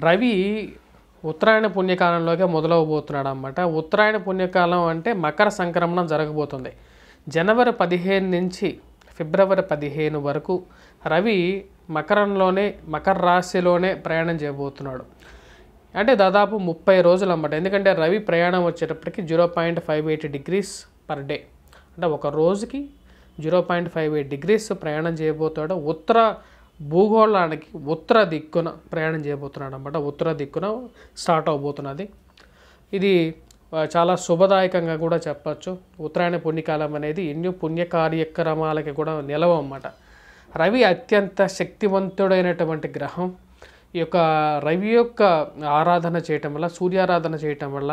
రవి ఉత్తరాయణ పుణ్యకాలంలోకే మొదలవబోతున్నాడు అన్నమాట. ఉత్తరాయణ పుణ్యకాలం అంటే మకర సంక్రమణం జరగబోతుంది. జనవరి 15 నుంచి ఫిబ్రవరి 15 వరకు రవి మకర రాశిలోనే ప్రయాణం చేయబోతున్నాడు. అంటే దాదాపు 30 రోజులు అన్నమాట. ఎందుకంటే రవి ప్రయాణం వచ్చేటప్పటికి 0.58 డిగ్రీస్ పర్ డే, అంటే ఒక రోజుకి 0.58 డిగ్రీస్ ప్రయాణం చేయబోతాడు. ఉత్తర భూగోళానికి ఉత్తర దిక్కున ప్రయాణం చేయబోతున్నాడు అన్నమాట. ఉత్తర దిక్కున స్టార్ట్ అవబోతున్నది. ఇది చాలా శుభదాయకంగా కూడా చెప్పచ్చు. ఉత్తరాయణ పుణ్యకాలం అనేది ఎన్నో పుణ్య కార్యక్రమాలకి కూడా నిలవ అన్నమాట. రవి అత్యంత శక్తివంతుడైనటువంటి గ్రహం. ఈ యొక్క రవి యొక్క ఆరాధన చేయటం వల్ల, సూర్యారాధన చేయటం వల్ల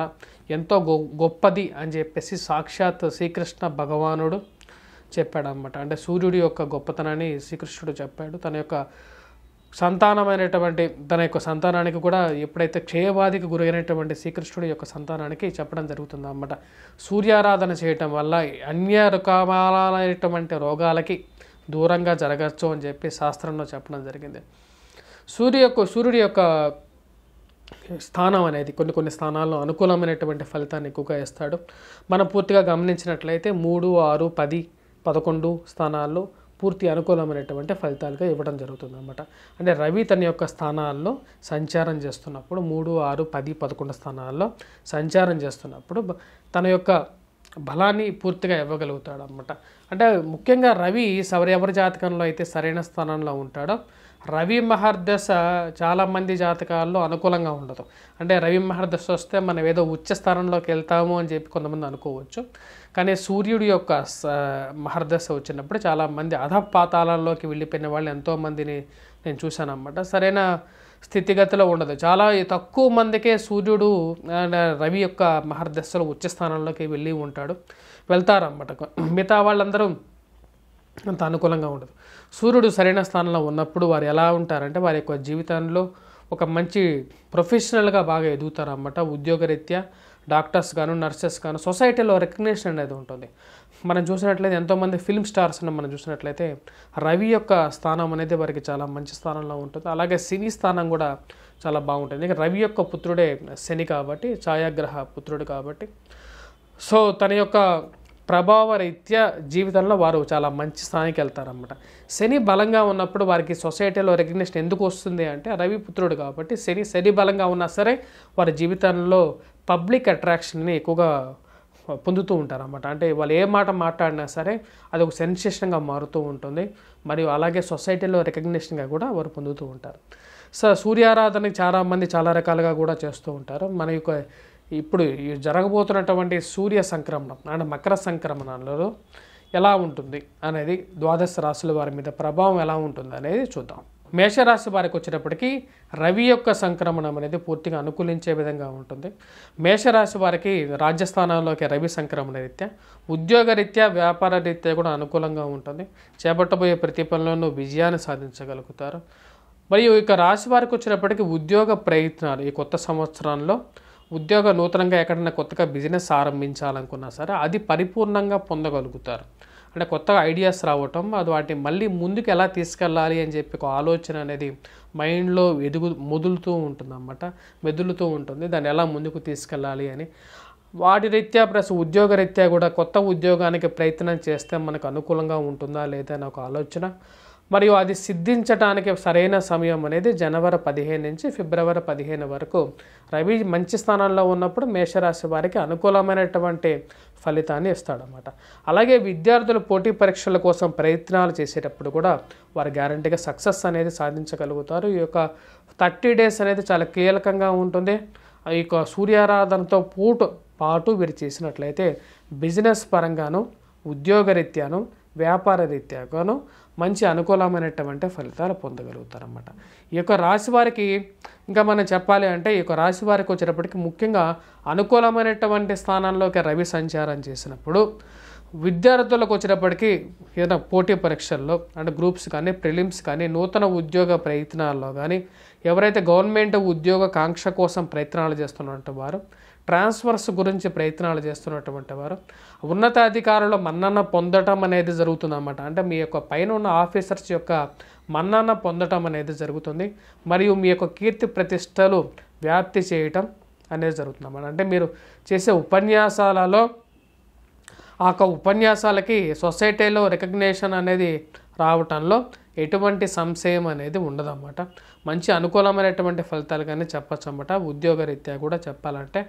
ఎంతో గొప్పది అని చెప్పేసి సాక్షాత్ శ్రీకృష్ణ భగవానుడు చెప్పాడనమాట. అంటే సూర్యుడి యొక్క గొప్పతనాన్ని శ్రీకృష్ణుడు చెప్పాడు. తన యొక్క సంతానానికి కూడా ఎప్పుడైతే క్షయబాధకి గురైనటువంటి శ్రీకృష్ణుడి యొక్క సంతానానికి చెప్పడం జరుగుతుంది అన్నమాట. సూర్యారాధన చేయటం వల్ల అన్య రకాలైనటువంటి రోగాలకి దూరంగా జరగచ్చు అని చెప్పి శాస్త్రంలో చెప్పడం జరిగింది. సూర్యుడి యొక్క స్థానం అనేది కొన్ని స్థానాల్లో అనుకూలమైనటువంటి ఫలితాన్ని ఎక్కువగా ఇస్తాడు. మనం పూర్తిగా గమనించినట్లయితే 3, 6, 10, 11 స్థానాల్లో పూర్తి అనుకూలమైనటువంటి ఫలితాలుగా ఇవ్వడం జరుగుతుంది అన్నమాట. అంటే రవి తన యొక్క స్థానాల్లో సంచారం చేస్తున్నప్పుడు 3, 6, 10, 11 స్థానాల్లో సంచారం చేస్తున్నప్పుడు తన యొక్క బలాన్ని పూర్తిగా ఇవ్వగలుగుతాడు అన్నమాట. అంటే ముఖ్యంగా రవి ఎవరి జాతకంలో అయితే సరైన స్థానంలో ఉంటాడో, రవి మహర్దశ చాలామంది జాతకాల్లో అనుకూలంగా ఉండదు. అంటే రవి మహర్దశ వస్తే మనం ఏదో ఉచ్చ స్థానంలోకి వెళ్తాము అని చెప్పి కొంతమంది అనుకోవచ్చు. కానీ సూర్యుడి యొక్క మహర్దశ వచ్చినప్పుడు చాలామంది అధపాతాళంలోకి వెళ్ళిపోయిన వాళ్ళు ఎంతోమందిని నేను చూశాను అన్నమాట. సరైన స్థితిగతిలో ఉండదు. చాలా తక్కువ మందికే సూర్యుడు రవి యొక్క మహర్దశలో ఉచ్చ స్థానంలోకి వెళ్తారన్నమాట. మిగతా వాళ్ళందరూ అంత అనుకూలంగా ఉండదు. సూర్యుడు సరైన స్థానంలో ఉన్నప్పుడు వారు ఎలా ఉంటారంటే వారి యొక్క జీవితంలో ఒక మంచి ప్రొఫెషనల్గా బాగా ఎదుగుతారన్నమాట. ఉద్యోగరీత్యా డాక్టర్స్ గాను, నర్సెస్ గాను సొసైటీలో రికగ్నిషన్ అనేది ఉంటుంది. మనం చూసినట్లయితే ఎంతోమంది ఫిల్మ్ స్టార్స్ని మనం చూసినట్లయితే రవి యొక్క స్థానం అనేది వారికి చాలా మంచి స్థానంలో ఉంటుంది. అలాగే సినీ స్థానం కూడా చాలా బాగుంటుంది. ఎందుకంటే రవి యొక్క పుత్రుడే శని కాబట్టి, ఛాయాగ్రహ పుత్రుడు కాబట్టి, సో తన యొక్క ప్రభావ రీత్యా జీవితంలో వారు చాలా మంచి స్థానానికి వెళ్తారన్నమాట. శని బలంగా ఉన్నప్పుడు వారికి సొసైటీలో రికగ్నిషన్ ఎందుకు వస్తుంది అంటే రవి పుత్రుడు కాబట్టి. శని బలంగా ఉన్నా సరే వారి జీవితంలో పబ్లిక్ అట్రాక్షన్ని ఎక్కువగా పొందుతూ ఉంటారన్నమాట. అంటే వాళ్ళు ఏ మాట మాట్లాడినా సరే అది ఒక సెన్సేషన్గా మారుతూ ఉంటుంది. మరియు అలాగే సొసైటీలో రికగ్నిషన్గా కూడా వారు పొందుతూ ఉంటారు. సో సూర్యారాధనకి చాలామంది చాలా రకాలుగా కూడా చేస్తూ ఉంటారు. మన యొక్క ఇప్పుడు జరగబోతున్నటువంటి సూర్య సంక్రమణం అంటే మకర సంక్రమణంలో ఎలా ఉంటుంది అనేది, ద్వాదశ రాశుల వారి మీద ప్రభావం ఎలా ఉంటుంది అనేది చూద్దాం. మేషరాశి వారికి వచ్చేటప్పటికి రవి యొక్క సంక్రమణం అనేది పూర్తిగా అనుకూలించే విధంగా ఉంటుంది. మేషరాశి వారికి రాజ్యస్థానంలోకి రవి సంక్రమణ రీత్యా, ఉద్యోగరీత్యా, వ్యాపార రీత్యా కూడా అనుకూలంగా ఉంటుంది. చేపట్టబోయే ప్రతి పనిలోనూ విజయాన్ని సాధించగలుగుతారు. మరియు ఇక రాశి వారికి వచ్చేటప్పటికి ఉద్యోగ ప్రయత్నాలు ఈ కొత్త సంవత్సరంలో నూతనంగా ఎక్కడైనా కొత్తగా బిజినెస్ ఆరంభించాలనుకున్నా సరే అది పరిపూర్ణంగా పొందగలుగుతారు. అంటే కొత్తగా ఐడియాస్ రావటం, అది వాటిని మళ్ళీ ముందుకు ఎలా తీసుకెళ్ళాలి అని చెప్పి ఒక ఆలోచన అనేది మైండ్లో మెదులుతూ ఉంటుంది. దాన్ని ఎలా ముందుకు తీసుకెళ్ళాలి అని వాటి రీత్యా ప్లస్ ఉద్యోగ రీత్యా కూడా కొత్త ఉద్యోగానికి ప్రయత్నం చేస్తే మనకు అనుకూలంగా ఉంటుందా లేదా అని ఒక ఆలోచన. మరియు అది సిద్ధించడానికి సరైన సమయం అనేది జనవరి 15 నుంచి ఫిబ్రవరి 15 వరకు రవి మంచి స్థానంలో ఉన్నప్పుడు మేషరాశి వారికి అనుకూలమైనటువంటి ఫలితాన్ని ఇస్తాడన్నమాట. అలాగే విద్యార్థులు పోటీ పరీక్షల కోసం ప్రయత్నాలు చేసేటప్పుడు కూడా వారు గ్యారంటీగా సక్సెస్ అనేది సాధించగలుగుతారు. ఈ యొక్క 30 డేస్ అనేది చాలా కీలకంగా ఉంటుంది. ఈ యొక్క సూర్యారాధనతో పాటు వీరు చేసినట్లయితే బిజినెస్ పరంగాను, ఉద్యోగరీత్యాను, వ్యాపార రీత్యాగాను మంచి అనుకూలమైనటువంటి ఫలితాలు పొందగలుగుతారన్నమాట. ఈ యొక్క రాశి వారికి ఇంకా మనం చెప్పాలి అంటే ఈ యొక్క రాశి వారికి వచ్చేటప్పటికి ముఖ్యంగా అనుకూలమైనటువంటి స్థానంలోకి రవి సంచారం చేసినప్పుడు విద్యార్థులకు వచ్చేటప్పటికి ఏదైనా పోటీ పరీక్షల్లో అంటే గ్రూప్స్ కానీ, ప్రిలిమ్స్ కానీ, నూతన ఉద్యోగ ప్రయత్నాల్లో కానీ ఎవరైతే గవర్నమెంట్ ఉద్యోగ కాంక్ష కోసం ప్రయత్నాలు చేస్తున్నట్టు వారు ట్రాన్స్ఫర్స్ గురించి ప్రయత్నాలు చేస్తున్నటువంటి వారు ఉన్నతాధికారుల మన్నన పొందటం అనేది జరుగుతుందన్నమాట. అంటే మీ యొక్క పైన ఉన్న ఆఫీసర్స్ యొక్క మన్నన పొందటం అనేది జరుగుతుంది. మరియు మీ యొక్క కీర్తి ప్రతిష్టలు వ్యాప్తి చేయటం అనేది జరుగుతుందన్నమాట. అంటే మీరు చేసే ఉపన్యాసాలలో ఆ ఉపన్యాసాలకి సొసైటీలో రికగ్నేషన్ అనేది రావటంలో ఎటువంటి సంశయం అనేది ఉండదన్నమాట. మంచి అనుకూలమైనటువంటి ఫలితాలు కానీ చెప్పచ్చు అన్నమాట ఉద్యోగరీత్యా కూడా చెప్పాలంటే.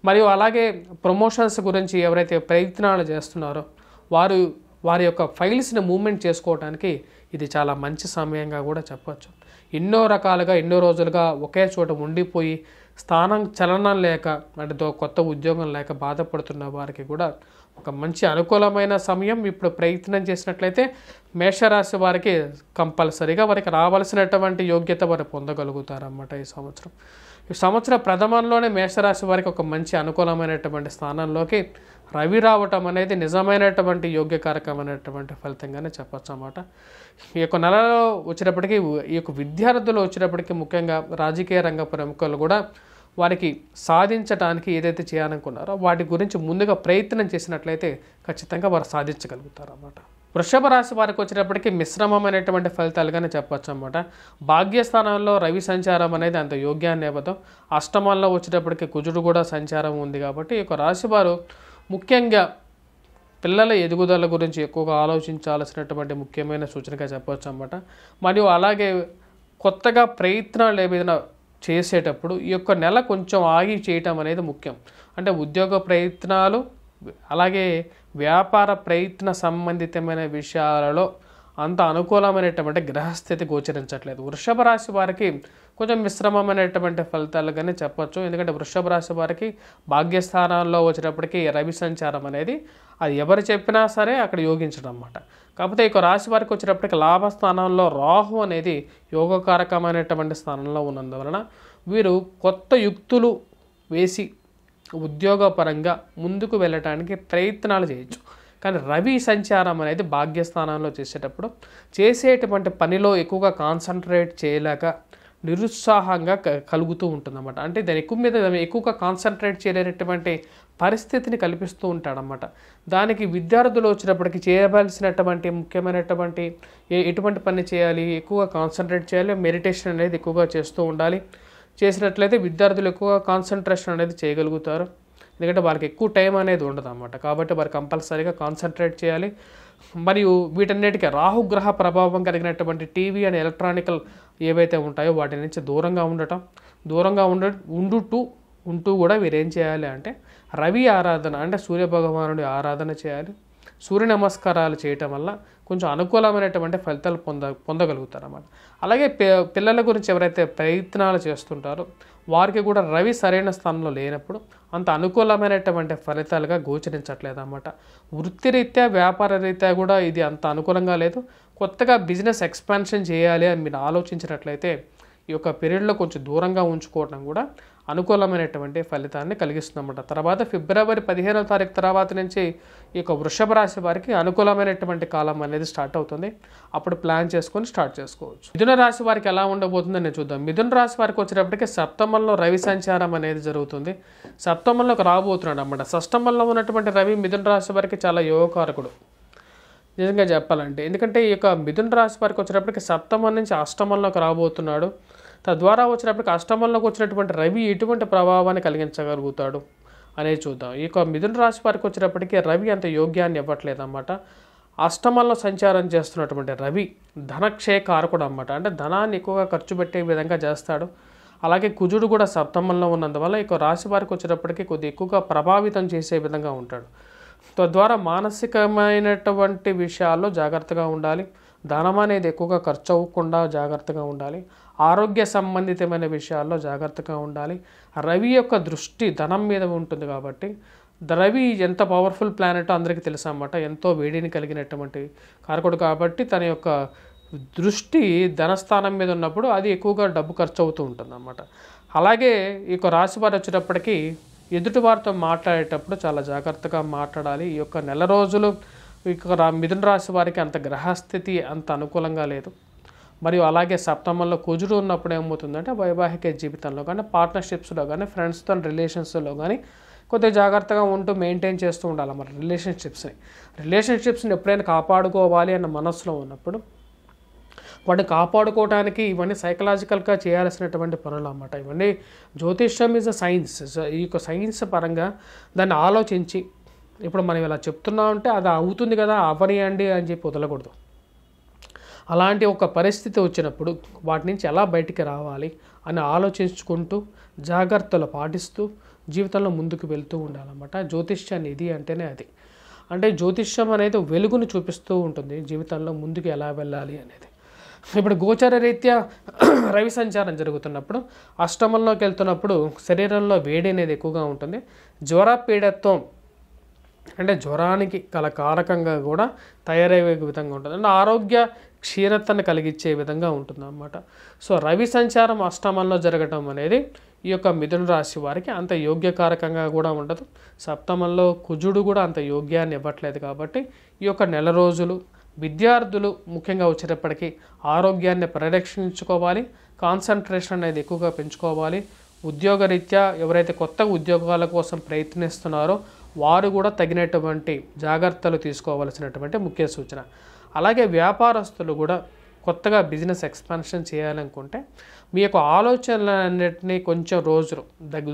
మరియు అలాగే ప్రమోషన్స్ గురించి ఎవరైతే ప్రయత్నాలు చేస్తున్నారో వారి యొక్క ఫైల్స్ని మూవ్మెంట్ చేసుకోవడానికి ఇది చాలా మంచి సమయంగా కూడా చెప్పచ్చు. ఎన్నో రకాలుగా ఎన్నో రోజులుగా ఒకే చోట ఉండిపోయి చలనం లేక అంటే కొత్త ఉద్యోగం లేక బాధపడుతున్న వారికి కూడా ఒక మంచి అనుకూలమైన సమయం. ఇప్పుడు ప్రయత్నం చేసినట్లయితే మేషరాశి వారికి కంపల్సరీగా వారికి రావాల్సినటువంటి యోగ్యత వారు పొందగలుగుతారన్నమాట. ఈ సంవత్సరం ప్రథమంలోనే మేషరాశి వారికి ఒక మంచి అనుకూలమైనటువంటి స్థానంలోకి రవి రావటం అనేది నిజమైనటువంటి యోగ్యకారకమైనటువంటి ఫలితంగానే చెప్పచ్చు అన్నమాట. ఈ యొక్క నెలలో వచ్చినప్పటికీ ఈ యొక్క విద్యార్థులు వచ్చినప్పటికీ ముఖ్యంగా రాజకీయ రంగ ప్రముఖులు కూడా వారికి సాధించడానికి ఏదైతే చేయాలనుకున్నారో వాటి గురించి ముందుగా ప్రయత్నం చేసినట్లయితే ఖచ్చితంగా వారు సాధించగలుగుతారు అన్నమాట. వృషభ రాశి వారికి వచ్చినప్పటికీ మిశ్రమమైనటువంటి ఫలితాలుగానే చెప్పచ్చు అన్నమాట. భాగ్యస్థానంలో రవి సంచారం అనేది అంత యోగ్యాన్ని ఇవ్వదు. అష్టమంలో వచ్చేటప్పటికి కుజుడు కూడా సంచారం ఉంది కాబట్టి ఈ యొక్క రాశి వారు ముఖ్యంగా పిల్లల ఎదుగుదల గురించి ఎక్కువగా ఆలోచించాల్సినటువంటి ముఖ్యమైన సూచనగా చెప్పవచ్చు అన్నమాట. మరియు అలాగే కొత్తగా ప్రయత్నాలు ఏదైనా చేసేటప్పుడు ఈ యొక్క నెల కొంచెం ఆగి చేయటం అనేది ముఖ్యం. అంటే ఉద్యోగ ప్రయత్నాలు అలాగే వ్యాపార ప్రయత్న సంబంధితమైన విషయాలలో అంత అనుకూలమైనటువంటి గ్రహస్థితి గోచరించట్లేదు. వృషభ రాశి వారికి కొంచెం మిశ్రమమైనటువంటి ఫలితాలుగానే చెప్పచ్చు. ఎందుకంటే వృషభ రాశి వారికి భాగ్యస్థానాల్లో వచ్చేటప్పటికి రవి సంచారం అనేది అది ఎవరు చెప్పినా సరే అక్కడ యోగించడం అన్నమాట. కాకపోతే ఇక రాశి వారికి వచ్చేటప్పటికి లాభస్థానంలో రాహు అనేది యోగకారకమైనటువంటి స్థానంలో ఉన్నందువలన వీరు కొత్త యుక్తులు వేసి ఉద్యోగపరంగా ముందుకు వెళ్ళటానికి ప్రయత్నాలు చేయొచ్చు. కానీ రవి సంచారం అనేది భాగ్యస్థానంలో చేసేటువంటి పనిలో ఎక్కువగా కాన్సన్ట్రేట్ చేయలేక నిరుత్సాహంగా కలుగుతూ ఉంటుందన్నమాట. అంటే దాని ఎక్కువగా కాన్సన్ట్రేట్ చేయలేనటువంటి పరిస్థితిని కల్పిస్తూ ఉంటాడనమాట. దానికి విద్యార్థులు వచ్చినప్పటికీ చేయవలసినటువంటి ముఖ్యమైనటువంటి ఎటువంటి పని చేయాలి, ఎక్కువగా కాన్సన్ట్రేట్ చేయాలి, మెడిటేషన్ అనేది ఎక్కువగా చేస్తూ ఉండాలి. చేసినట్లయితే విద్యార్థులు ఎక్కువగా కాన్సన్ట్రేషన్ అనేది చేయగలుగుతారు. ఎందుకంటే వారికి ఎక్కువ టైం అనేది ఉండదు అన్నమాట. కాబట్టి వారు కంపల్సరీగా కాన్సన్ట్రేట్ చేయాలి. మరియు వీటన్నిటికీ రాహుగ్రహ ప్రభావం కలిగినటువంటి టీవీ అండ్ ఎలక్ట్రానికల్ ఏవైతే ఉంటాయో వాటి నుంచి దూరంగా ఉంటూ కూడా వీరేం చేయాలి అంటే రవి ఆరాధన అంటే సూర్యభగవానుడి ఆరాధన చేయాలి. సూర్య నమస్కారాలు చేయటం వల్ల కొంచెం అనుకూలమైనటువంటి ఫలితాలు పొందగలుగుతారు అన్నమాట. అలాగే పిల్లల గురించి ఎవరైతే ప్రయత్నాలు చేస్తుంటారో వారికి కూడా రవి సరైన స్థానంలో లేనప్పుడు అంత అనుకూలమైనటువంటి ఫలితాలుగా గోచరించట్లేదు అన్నమాట. వృత్తిరీత్యా వ్యాపార రీత్యా కూడా ఇది అంత అనుకూలంగా లేదు. కొత్తగా బిజినెస్ ఎక్స్పాన్షన్ చేయాలి అని మీరు ఆలోచించినట్లయితే ఈ యొక్క పీరియడ్లో కొంచెం దూరంగా ఉంచుకోవడం కూడా అనుకూలమైనటువంటి ఫలితాన్ని కలిగిస్తుందన్నమాట. తర్వాత ఫిబ్రవరి 15వ తారీఖు తర్వాత నుంచి ఈ యొక్క వృషభ రాశి వారికి అనుకూలమైనటువంటి కాలం అనేది స్టార్ట్ అవుతుంది. అప్పుడు ప్లాన్ చేసుకొని స్టార్ట్ చేసుకోవచ్చు. మిథున రాశి వారికి ఎలా ఉండబోతుందని చూద్దాం. మిథున రాశి వారికి వచ్చేటప్పటికి సప్తమంలో రవి సంచారం అనేది జరుగుతుంది. సప్తమంలోకి రాబోతున్నాడు అన్నమాట. షష్టమంలో ఉన్నటువంటి రవి మిథున రాశి వారికి చాలా యోగకారకుడు నిజంగా చెప్పాలంటే. ఎందుకంటే ఈ యొక్క మిథున రాశి వారికి వచ్చేటప్పటికి సప్తమం నుంచి అష్టమంలోకి రాబోతున్నాడు. తద్వారా వచ్చినప్పటికి అష్టమంలోకి వచ్చినటువంటి రవి ఎటువంటి ప్రభావాన్ని కలిగించగలుగుతాడు అనేది చూద్దాం. ఈ యొక్క మిథున రాశి వారికి వచ్చేటప్పటికి రవి అంత యోగ్యాన్ని ఇవ్వట్లేదు అన్నమాట. అష్టమంలో సంచారం చేస్తున్నటువంటి రవి ధనక్షయకారకుడు అన్నమాట. అంటే ధనాన్ని ఎక్కువగా ఖర్చు పెట్టే విధంగా చేస్తాడు. అలాగే కుజుడు కూడా సప్తమంలో ఉన్నందువల్ల ఈ రాశి వారికి వచ్చేటప్పటికి కొద్దిగా ఎక్కువగా ప్రభావితం చేసే విధంగా ఉంటాడు. తద్వారా మానసికమైనటువంటి విషయాల్లో జాగ్రత్తగా ఉండాలి. ధనం అనేది ఎక్కువగా ఖర్చు అవ్వకుండా జాగ్రత్తగా ఉండాలి. ఆరోగ్య సంబంధితమైన విషయాల్లో జాగ్రత్తగా ఉండాలి. రవి యొక్క దృష్టి ధనం మీద ఉంటుంది కాబట్టి రవి ఎంత పవర్ఫుల్ ప్లానెట్ అందరికీ తెలుసు అన్నమాట. ఎంతో వేడిని కలిగినటువంటి కారకుడు కాబట్టి తన యొక్క దృష్టి ధనస్థానం మీద ఉన్నప్పుడు అది ఎక్కువగా డబ్బు ఖర్చు అవుతూ ఉంటుంది అన్నమాట. అలాగే ఈ యొక్క రాశి వారు వచ్చేటప్పటికి ఎదుటివారితో మాట్లాడేటప్పుడు చాలా జాగ్రత్తగా మాట్లాడాలి. ఈ యొక్క నెల రోజులు మిథున రాశి వారికి అంత గ్రహస్థితి అంత అనుకూలంగా లేదు. మరియు అలాగే సప్తమంలో కుజుడు ఉన్నప్పుడు ఏమవుతుందంటే వైవాహిక జీవితంలో కానీ పార్ట్నర్షిప్స్లో కానీ ఫ్రెండ్స్తో రిలేషన్స్లో కానీ కొద్దిగా జాగ్రత్తగా ఉంటూ మెయింటైన్ చేస్తూ ఉండాలి మరి రిలేషన్షిప్స్ని ఎప్పుడైనా కాపాడుకోవాలి అన్న మనసులో ఉన్నప్పుడు వాటిని కాపాడుకోవడానికి ఇవన్నీ సైకలాజికల్గా చేయాల్సినటువంటి పనులు అన్నమాట. ఇవన్నీ జ్యోతిష్యం ఈజ్ అ సైన్స్. ఈ యొక్క సైన్స్ పరంగా దాన్ని ఆలోచించి ఇప్పుడు మనం ఇలా చెప్తున్నామంటే అది అవుతుంది కదా అవనియండి అని చెప్పి వదలకూడదు. అలాంటి ఒక పరిస్థితి వచ్చినప్పుడు వాటి నుంచి ఎలా బయటికి రావాలి అని ఆలోచించుకుంటూ జాగ్రత్తలు పాటిస్తూ జీవితంలో ముందుకు వెళ్తూ ఉండాలన్నమాట. జ్యోతిష్యాన్ని ఇది అంటేనే అది. అంటే జ్యోతిష్యం అనేది వెలుగును చూపిస్తూ ఉంటుంది జీవితంలో ముందుకు ఎలా వెళ్ళాలి అనేది. ఇప్పుడు గోచర రీత్యా రవి సంచారం జరుగుతున్నప్పుడు అష్టమంలోకి వెళ్తున్నప్పుడు శరీరంలో వేడి అనేది ఎక్కువగా ఉంటుంది. జ్వర పీడత్వం అంటే జ్వరానికి గల కారకంగా కూడా తయారయ్యే విధంగా ఉంటుంది. అంటే ఆరోగ్య క్షీణతను కలిగించే విధంగా ఉంటుంది అన్నమాట. సో రవి సంచారం అష్టమంలో జరగటం అనేది ఈ యొక్క మిథున రాశి వారికి అంత యోగ్యకారకంగా కూడా ఉండదు. సప్తమంలో కుజుడు కూడా అంత యోగ్యాన్ని ఇవ్వట్లేదు. కాబట్టి ఈ యొక్క నెల రోజులు విద్యార్థులు ముఖ్యంగా వచ్చేటప్పటికీ ఆరోగ్యాన్ని పరిరక్షించుకోవాలి, కాన్సన్ట్రేషన్ అనేది ఎక్కువగా పెంచుకోవాలి. ఉద్యోగరీత్యా ఎవరైతే కొత్త ఉద్యోగాల కోసం ప్రయత్నిస్తున్నారో వారు కూడా తగినటువంటి జాగ్రత్తలు తీసుకోవాల్సినటువంటి ముఖ్య సూచన. అలాగే వ్యాపారస్తులు కూడా కొత్తగా బిజినెస్ ఎక్స్పాన్షన్ చేయాలనుకుంటే మీ యొక్క ఆలోచనలన్నింటినీ కొంచెం రోజులు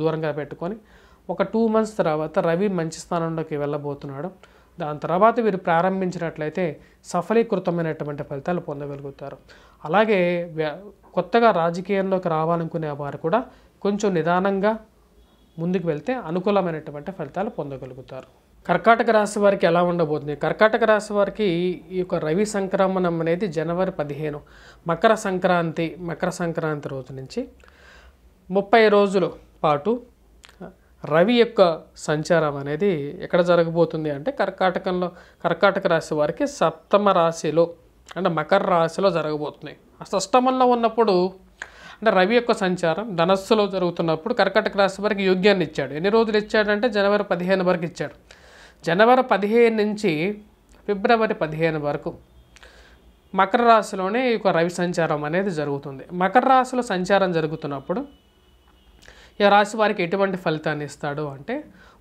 దూరంగా పెట్టుకొని ఒక 2 months తర్వాత రవి మంచి స్థానంలోకి వెళ్ళబోతున్నాడు. దాని తర్వాత వీరు ప్రారంభించినట్లయితే సఫలీకృతమైనటువంటి ఫలితాలు పొందగలుగుతారు. అలాగే కొత్తగా రాజకీయంలోకి రావాలనుకునే వారు కూడా కొంచెం నిదానంగా ముందుకు వెళ్తే అనుకూలమైనటువంటి ఫలితాలు పొందగలుగుతారు. కర్కాటక రాశి వారికి ఎలా ఉండబోతుంది? కర్కాటక రాశి వారికి ఈ యొక్క రవి సంక్రమణం అనేది జనవరి 15 మకర సంక్రాంతి రోజు నుంచి 30 రోజుల పాటు రవి యొక్క సంచారం అనేది ఎక్కడ జరగబోతుంది అంటే కర్కాటక రాశి వారికి సప్తమ రాశిలో అంటే మకర రాశిలో జరగబోతుంది. అష్టమంలో ఉన్నప్పుడు అంటే రవి యొక్క సంచారం ధనస్సులో జరుగుతున్నప్పుడు కర్కాటక రాశి వారికి యోగ్యాన్ని ఇచ్చాడు. ఎన్ని రోజులు ఇచ్చాడంటే జనవరి 15 వరకు ఇచ్చాడు. జనవరి 15 నుంచి ఫిబ్రవరి 15 వరకు మకర రాశిలోనే ఈ యొక్క రవి సంచారం అనేది జరుగుతుంది. మకర రాశిలో సంచారం జరుగుతున్నప్పుడు ఈ రాశి వారికి ఎటువంటి ఫలితాన్ని ఇస్తాడు అంటే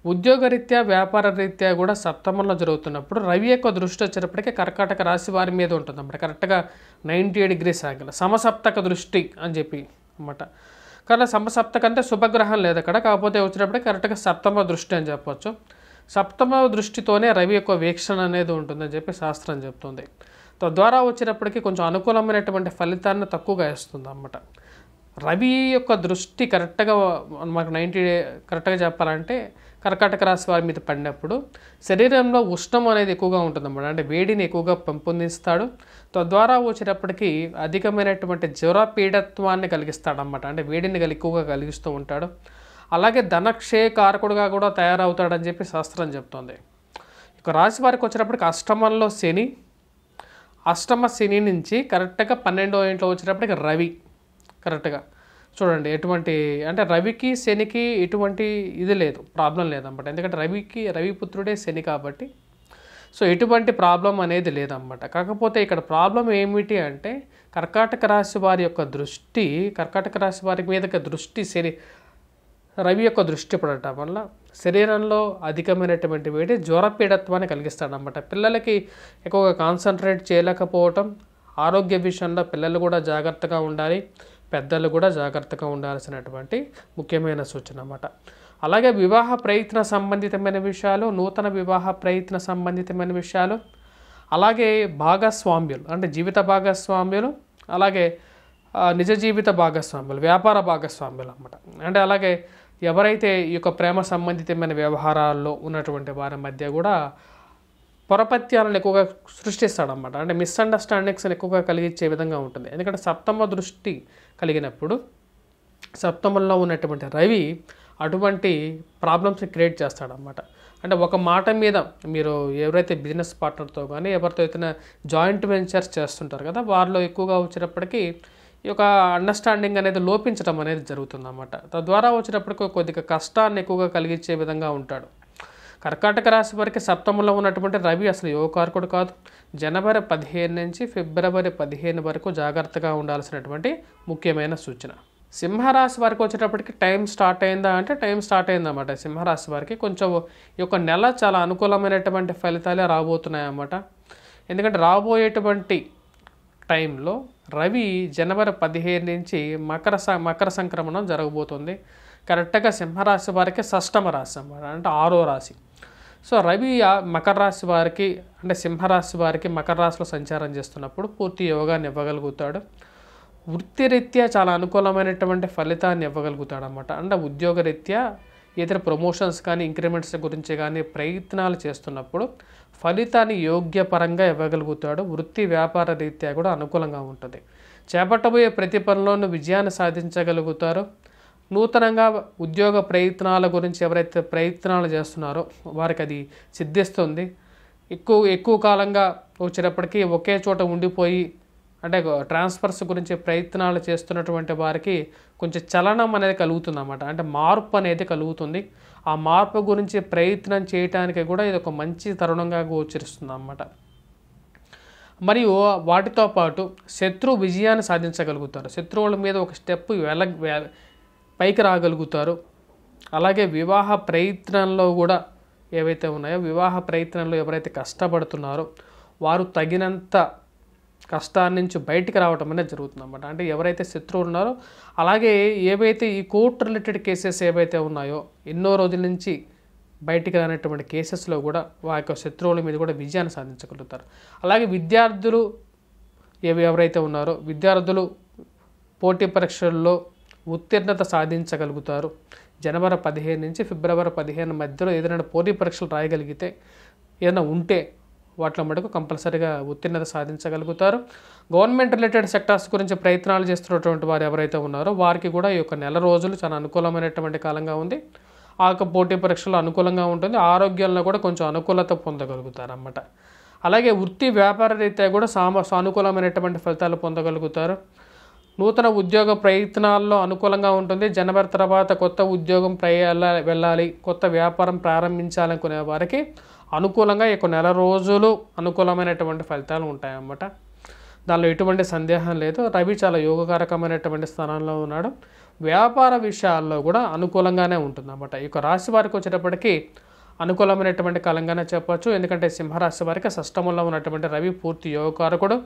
ఉద్యోగరీత్యా వ్యాపార రీత్యా కూడా సప్తమంలో జరుగుతున్నప్పుడు రవి యొక్క దృష్టి వచ్చేటప్పటికీ కర్కాటక రాశి వారి మీద ఉంటుంది అన్నమాట. కరెక్ట్గా 98 degrees యాంగిల్ సమసప్తక దృష్టి అని చెప్పి అన్నమాట. కానీ సమసప్తక అంటే శుభగ్రహం లేదు అక్కడ, కాకపోతే వచ్చేటప్పటికి కరెక్ట్గా సప్తమ దృష్టి అని చెప్పొచ్చు. సప్తమ దృష్టితోనే రవి యొక్క వీక్షణ అనేది ఉంటుందని చెప్పి శాస్త్రం చెప్తుంది. తద్వారా వచ్చేటప్పటికి కొంచెం అనుకూలమైనటువంటి ఫలితాన్ని తక్కువగా ఇస్తుంది అన్నమాట. రవి యొక్క దృష్టి కరెక్ట్గా మనకు కరెక్ట్గా చెప్పాలంటే కర్కాటక రాశి వారి మీద పడినప్పుడు శరీరంలో ఉష్ణం అనేది ఎక్కువగా ఉంటుందన్నమాట. అంటే వేడిని ఎక్కువగా పెంపొందిస్తాడు. తద్వారా వచ్చేటప్పటికి అధికమైనటువంటి జ్వర పీడత్వాన్ని కలిగిస్తాడన్నమాట. అంటే వేడిని ఎక్కువగా కలిగిస్తూ ఉంటాడు. అలాగే ధనక్షయకారకుడుగా కూడా తయారవుతాడని చెప్పి శాస్త్రం చెప్తుంది. ఇక రాశి వారికి వచ్చేటప్పటికి అష్టమ శని నుంచి కరెక్ట్గా 12వ ఇంట్లో వచ్చేటప్పటికి రవి కరెక్ట్గా చూడండి ఎటువంటి అంటే రవికి శనికి ఎటువంటి ఇది లేదు, ప్రాబ్లం లేదన్నమాట. ఎందుకంటే రవిపుత్రుడే శని కాబట్టి సో ఎటువంటి ప్రాబ్లం అనేది లేదన్నమాట. కాకపోతే ఇక్కడ ప్రాబ్లం ఏమిటి అంటే కర్కాటక రాశి వారి యొక్క దృష్టి కర్కాటక రాశి వారి మీద దృష్టి రవి యొక్క దృష్టి పడటం వల్ల శరీరంలో అధికమైనటువంటి వేడి జ్వరపీడత్వాన్ని కలిగిస్తాడన్నమాట. పిల్లలకి ఎక్కువగా కాన్సన్ట్రేట్ చేయలేకపోవటం, ఆరోగ్య విషయంలో పిల్లలు కూడా జాగ్రత్తగా ఉండాలి, పెద్దలు కూడా జాగ్రత్తగా ఉండాల్సినటువంటి ముఖ్యమైన సూచన అన్నమాట. అలాగే వివాహ ప్రయత్న సంబంధితమైన విషయాలు, నూతన వివాహ ప్రయత్న సంబంధితమైన విషయాలు, అలాగే భాగస్వామ్యులు అంటే జీవిత భాగస్వామ్యులు, అలాగే నిజ జీవిత భాగస్వామ్యులు, వ్యాపార భాగస్వామ్యులు అన్నమాట. అంటే అలాగే ఎవరైతే ఈ యొక్క ప్రేమ సంబంధితమైన వ్యవహారాల్లో ఉన్నటువంటి వారి మధ్య కూడా పొరపత్యాలను ఎక్కువగా సృష్టిస్తాడన్నమాట. అంటే మిస్అండర్స్టాండింగ్స్ని ఎక్కువగా కలిగించే విధంగా ఉంటుంది. ఎందుకంటే సప్తమ దృష్టి కలిగినప్పుడు సప్తమంలో ఉన్నటువంటి రవి అటువంటి ప్రాబ్లమ్స్ని క్రియేట్ చేస్తాడన్నమాట. అంటే ఒక మాట మీద మీరు ఎవరైతే బిజినెస్ పార్ట్నర్తో కానీ ఎవరితో అయితే జాయింట్ వెంచర్స్ చేస్తుంటారు కదా, వారిలో ఎక్కువగా వచ్చేటప్పటికి ఈ యొక్క అండర్స్టాండింగ్ అనేది లోపించడం అనేది జరుగుతుందన్నమాట. తద్వారా వచ్చేటప్పటికి కొద్దిగా కష్టాన్ని ఎక్కువగా కలిగించే విధంగా ఉంటాడు. కర్కాటక రాశి వారికి సప్తమంలో ఉన్నటువంటి రవి అసలు యోగకారకుడు కాదు. జనవరి 15 నుంచి ఫిబ్రవరి 15 వరకు జాగ్రత్తగా ఉండాల్సినటువంటి ముఖ్యమైన సూచన. సింహరాశి వారికి వచ్చేటప్పటికి టైం స్టార్ట్ అయిందా అంటే టైం స్టార్ట్ అయిందన్నమాట. సింహరాశి వారికి కొంచెం ఈ యొక్క నెల చాలా అనుకూలమైనటువంటి ఫలితాలే రాబోతున్నాయన్నమాట. ఎందుకంటే రాబోయేటువంటి టైంలో రవి జనవరి 15 నుంచి మకర సంక్రమణం జరగబోతుంది. కరెక్ట్గా సింహరాశి వారికి షష్టమ రాశి అన్నమాట, అంటే 6వ రాశి. సో రవి మకర రాశి వారికి అంటే సింహరాశి వారికి మకర రాశిలో సంచారం చేస్తున్నప్పుడు పూర్తి యోగాన్ని ఇవ్వగలుగుతాడు. వృత్తిరీత్యా చాలా అనుకూలమైనటువంటి ఫలితాన్ని ఇవ్వగలుగుతాడు అన్నమాట. అంటే ఉద్యోగరీత్యా ఇతర ప్రమోషన్స్ కానీ ఇంక్రిమెంట్స్ గురించి కానీ ప్రయత్నాలు చేస్తున్నప్పుడు ఫలితాన్ని యోగ్యపరంగా ఇవ్వగలుగుతాడు. వృత్తి వ్యాపార రీత్యా కూడా అనుకూలంగా ఉంటుంది. చేపట్టబోయే ప్రతి పనిలోనూ విజయాన్ని సాధించగలుగుతారు. నూతనంగా ఉద్యోగ ప్రయత్నాల గురించి ఎవరైతే ప్రయత్నాలు చేస్తున్నారో వారికి అది సిద్ధిస్తుంది. ఎక్కువ కాలంగా వచ్చేటప్పటికీ ఒకే చోట ఉండిపోయి అంటే ట్రాన్స్ఫర్స్ గురించి ప్రయత్నాలు చేస్తున్నటువంటి వారికి కొంచెం చలనం అనేది కలుగుతుంది అన్నమాట. అంటే మార్పు అనేది కలుగుతుంది. ఆ మార్పు గురించి ప్రయత్నం చేయడానికి కూడా ఇది ఒక మంచి తరుణంగా గోచరిస్తుంది అన్నమాట. మరియు వాటితో పాటు శత్రు విజయాన్ని సాధించగలుగుతారు. శత్రువుల మీద ఒక స్టెప్ పైకి రాగలుగుతారు. అలాగే వివాహ ప్రయత్నంలో కూడా ఏవైతే ఉన్నాయో వివాహ ప్రయత్నంలో ఎవరైతే కష్టపడుతున్నారో వారు తగినంత కష్టాన్ని నుంచి బయటికి రావటం అనేది జరుగుతుంది అన్నమాట. అంటే ఎవరైతే శత్రువులు ఉన్నారో అలాగే ఏవైతే ఈ కోర్ట్ రిలేటెడ్ కేసెస్ ఏవైతే ఉన్నాయో ఎన్నో రోజుల నుంచి బయటికి రానటువంటి కేసెస్లో కూడా వారి యొక్క శత్రువుల మీద కూడా విజయాన్ని సాధించగలుగుతారు. అలాగే విద్యార్థులు ఎవరైతే ఉన్నారో విద్యార్థులు పోటీ పరీక్షల్లో ఉత్తీర్ణత సాధించగలుగుతారు. జనవరి 15 నుంచి ఫిబ్రవరి 15 మధ్యలో ఏదైనా పోటీ పరీక్షలు రాయగలిగితే ఏదైనా ఉంటే వాటిలో మటుకు కంపల్సరీగా ఉత్తీర్ణత సాధించగలుగుతారు. గవర్నమెంట్ రిలేటెడ్ సెక్టార్స్ గురించి ప్రయత్నాలు చేస్తున్నటువంటి వారు ఎవరైతే ఉన్నారో వారికి కూడా ఈ యొక్క నెల రోజులు చాలా అనుకూలమైనటువంటి కాలంగా ఉంది. ఆ యొక్క పోటీ పరీక్షలు అనుకూలంగా ఉంటుంది. ఆరోగ్యంలో కూడా కొంచెం అనుకూలత పొందగలుగుతారు అన్నమాట. అలాగే వృత్తి వ్యాపార రీత్యా కూడా సానుకూలమైనటువంటి ఫలితాలు పొందగలుగుతారు. నూతన ఉద్యోగ ప్రయత్నాల్లో అనుకూలంగా ఉంటుంది. జనవరి తర్వాత కొత్త ఉద్యోగం వెళ్ళాలి, కొత్త వ్యాపారం ప్రారంభించాలనుకునే వారికి అనుకూలంగా ఈ నెల రోజులు అనుకూలమైనటువంటి ఫలితాలు ఉంటాయన్నమాట. దానిలో ఎటువంటి సందేహం లేదు. రవి చాలా యోగకారకమైనటువంటి స్థానంలో ఉన్నాడు. వ్యాపార విషయాల్లో కూడా అనుకూలంగానే ఉంటుందన్నమాట. ఈ రాశి వారికి వచ్చేటప్పటికి అనుకూలమైనటువంటి కాలంగానే చెప్పవచ్చు. ఎందుకంటే సింహరాశి వారికి షష్టమంలో ఉన్నటువంటి రవి పూర్తి యోగకారకుడు.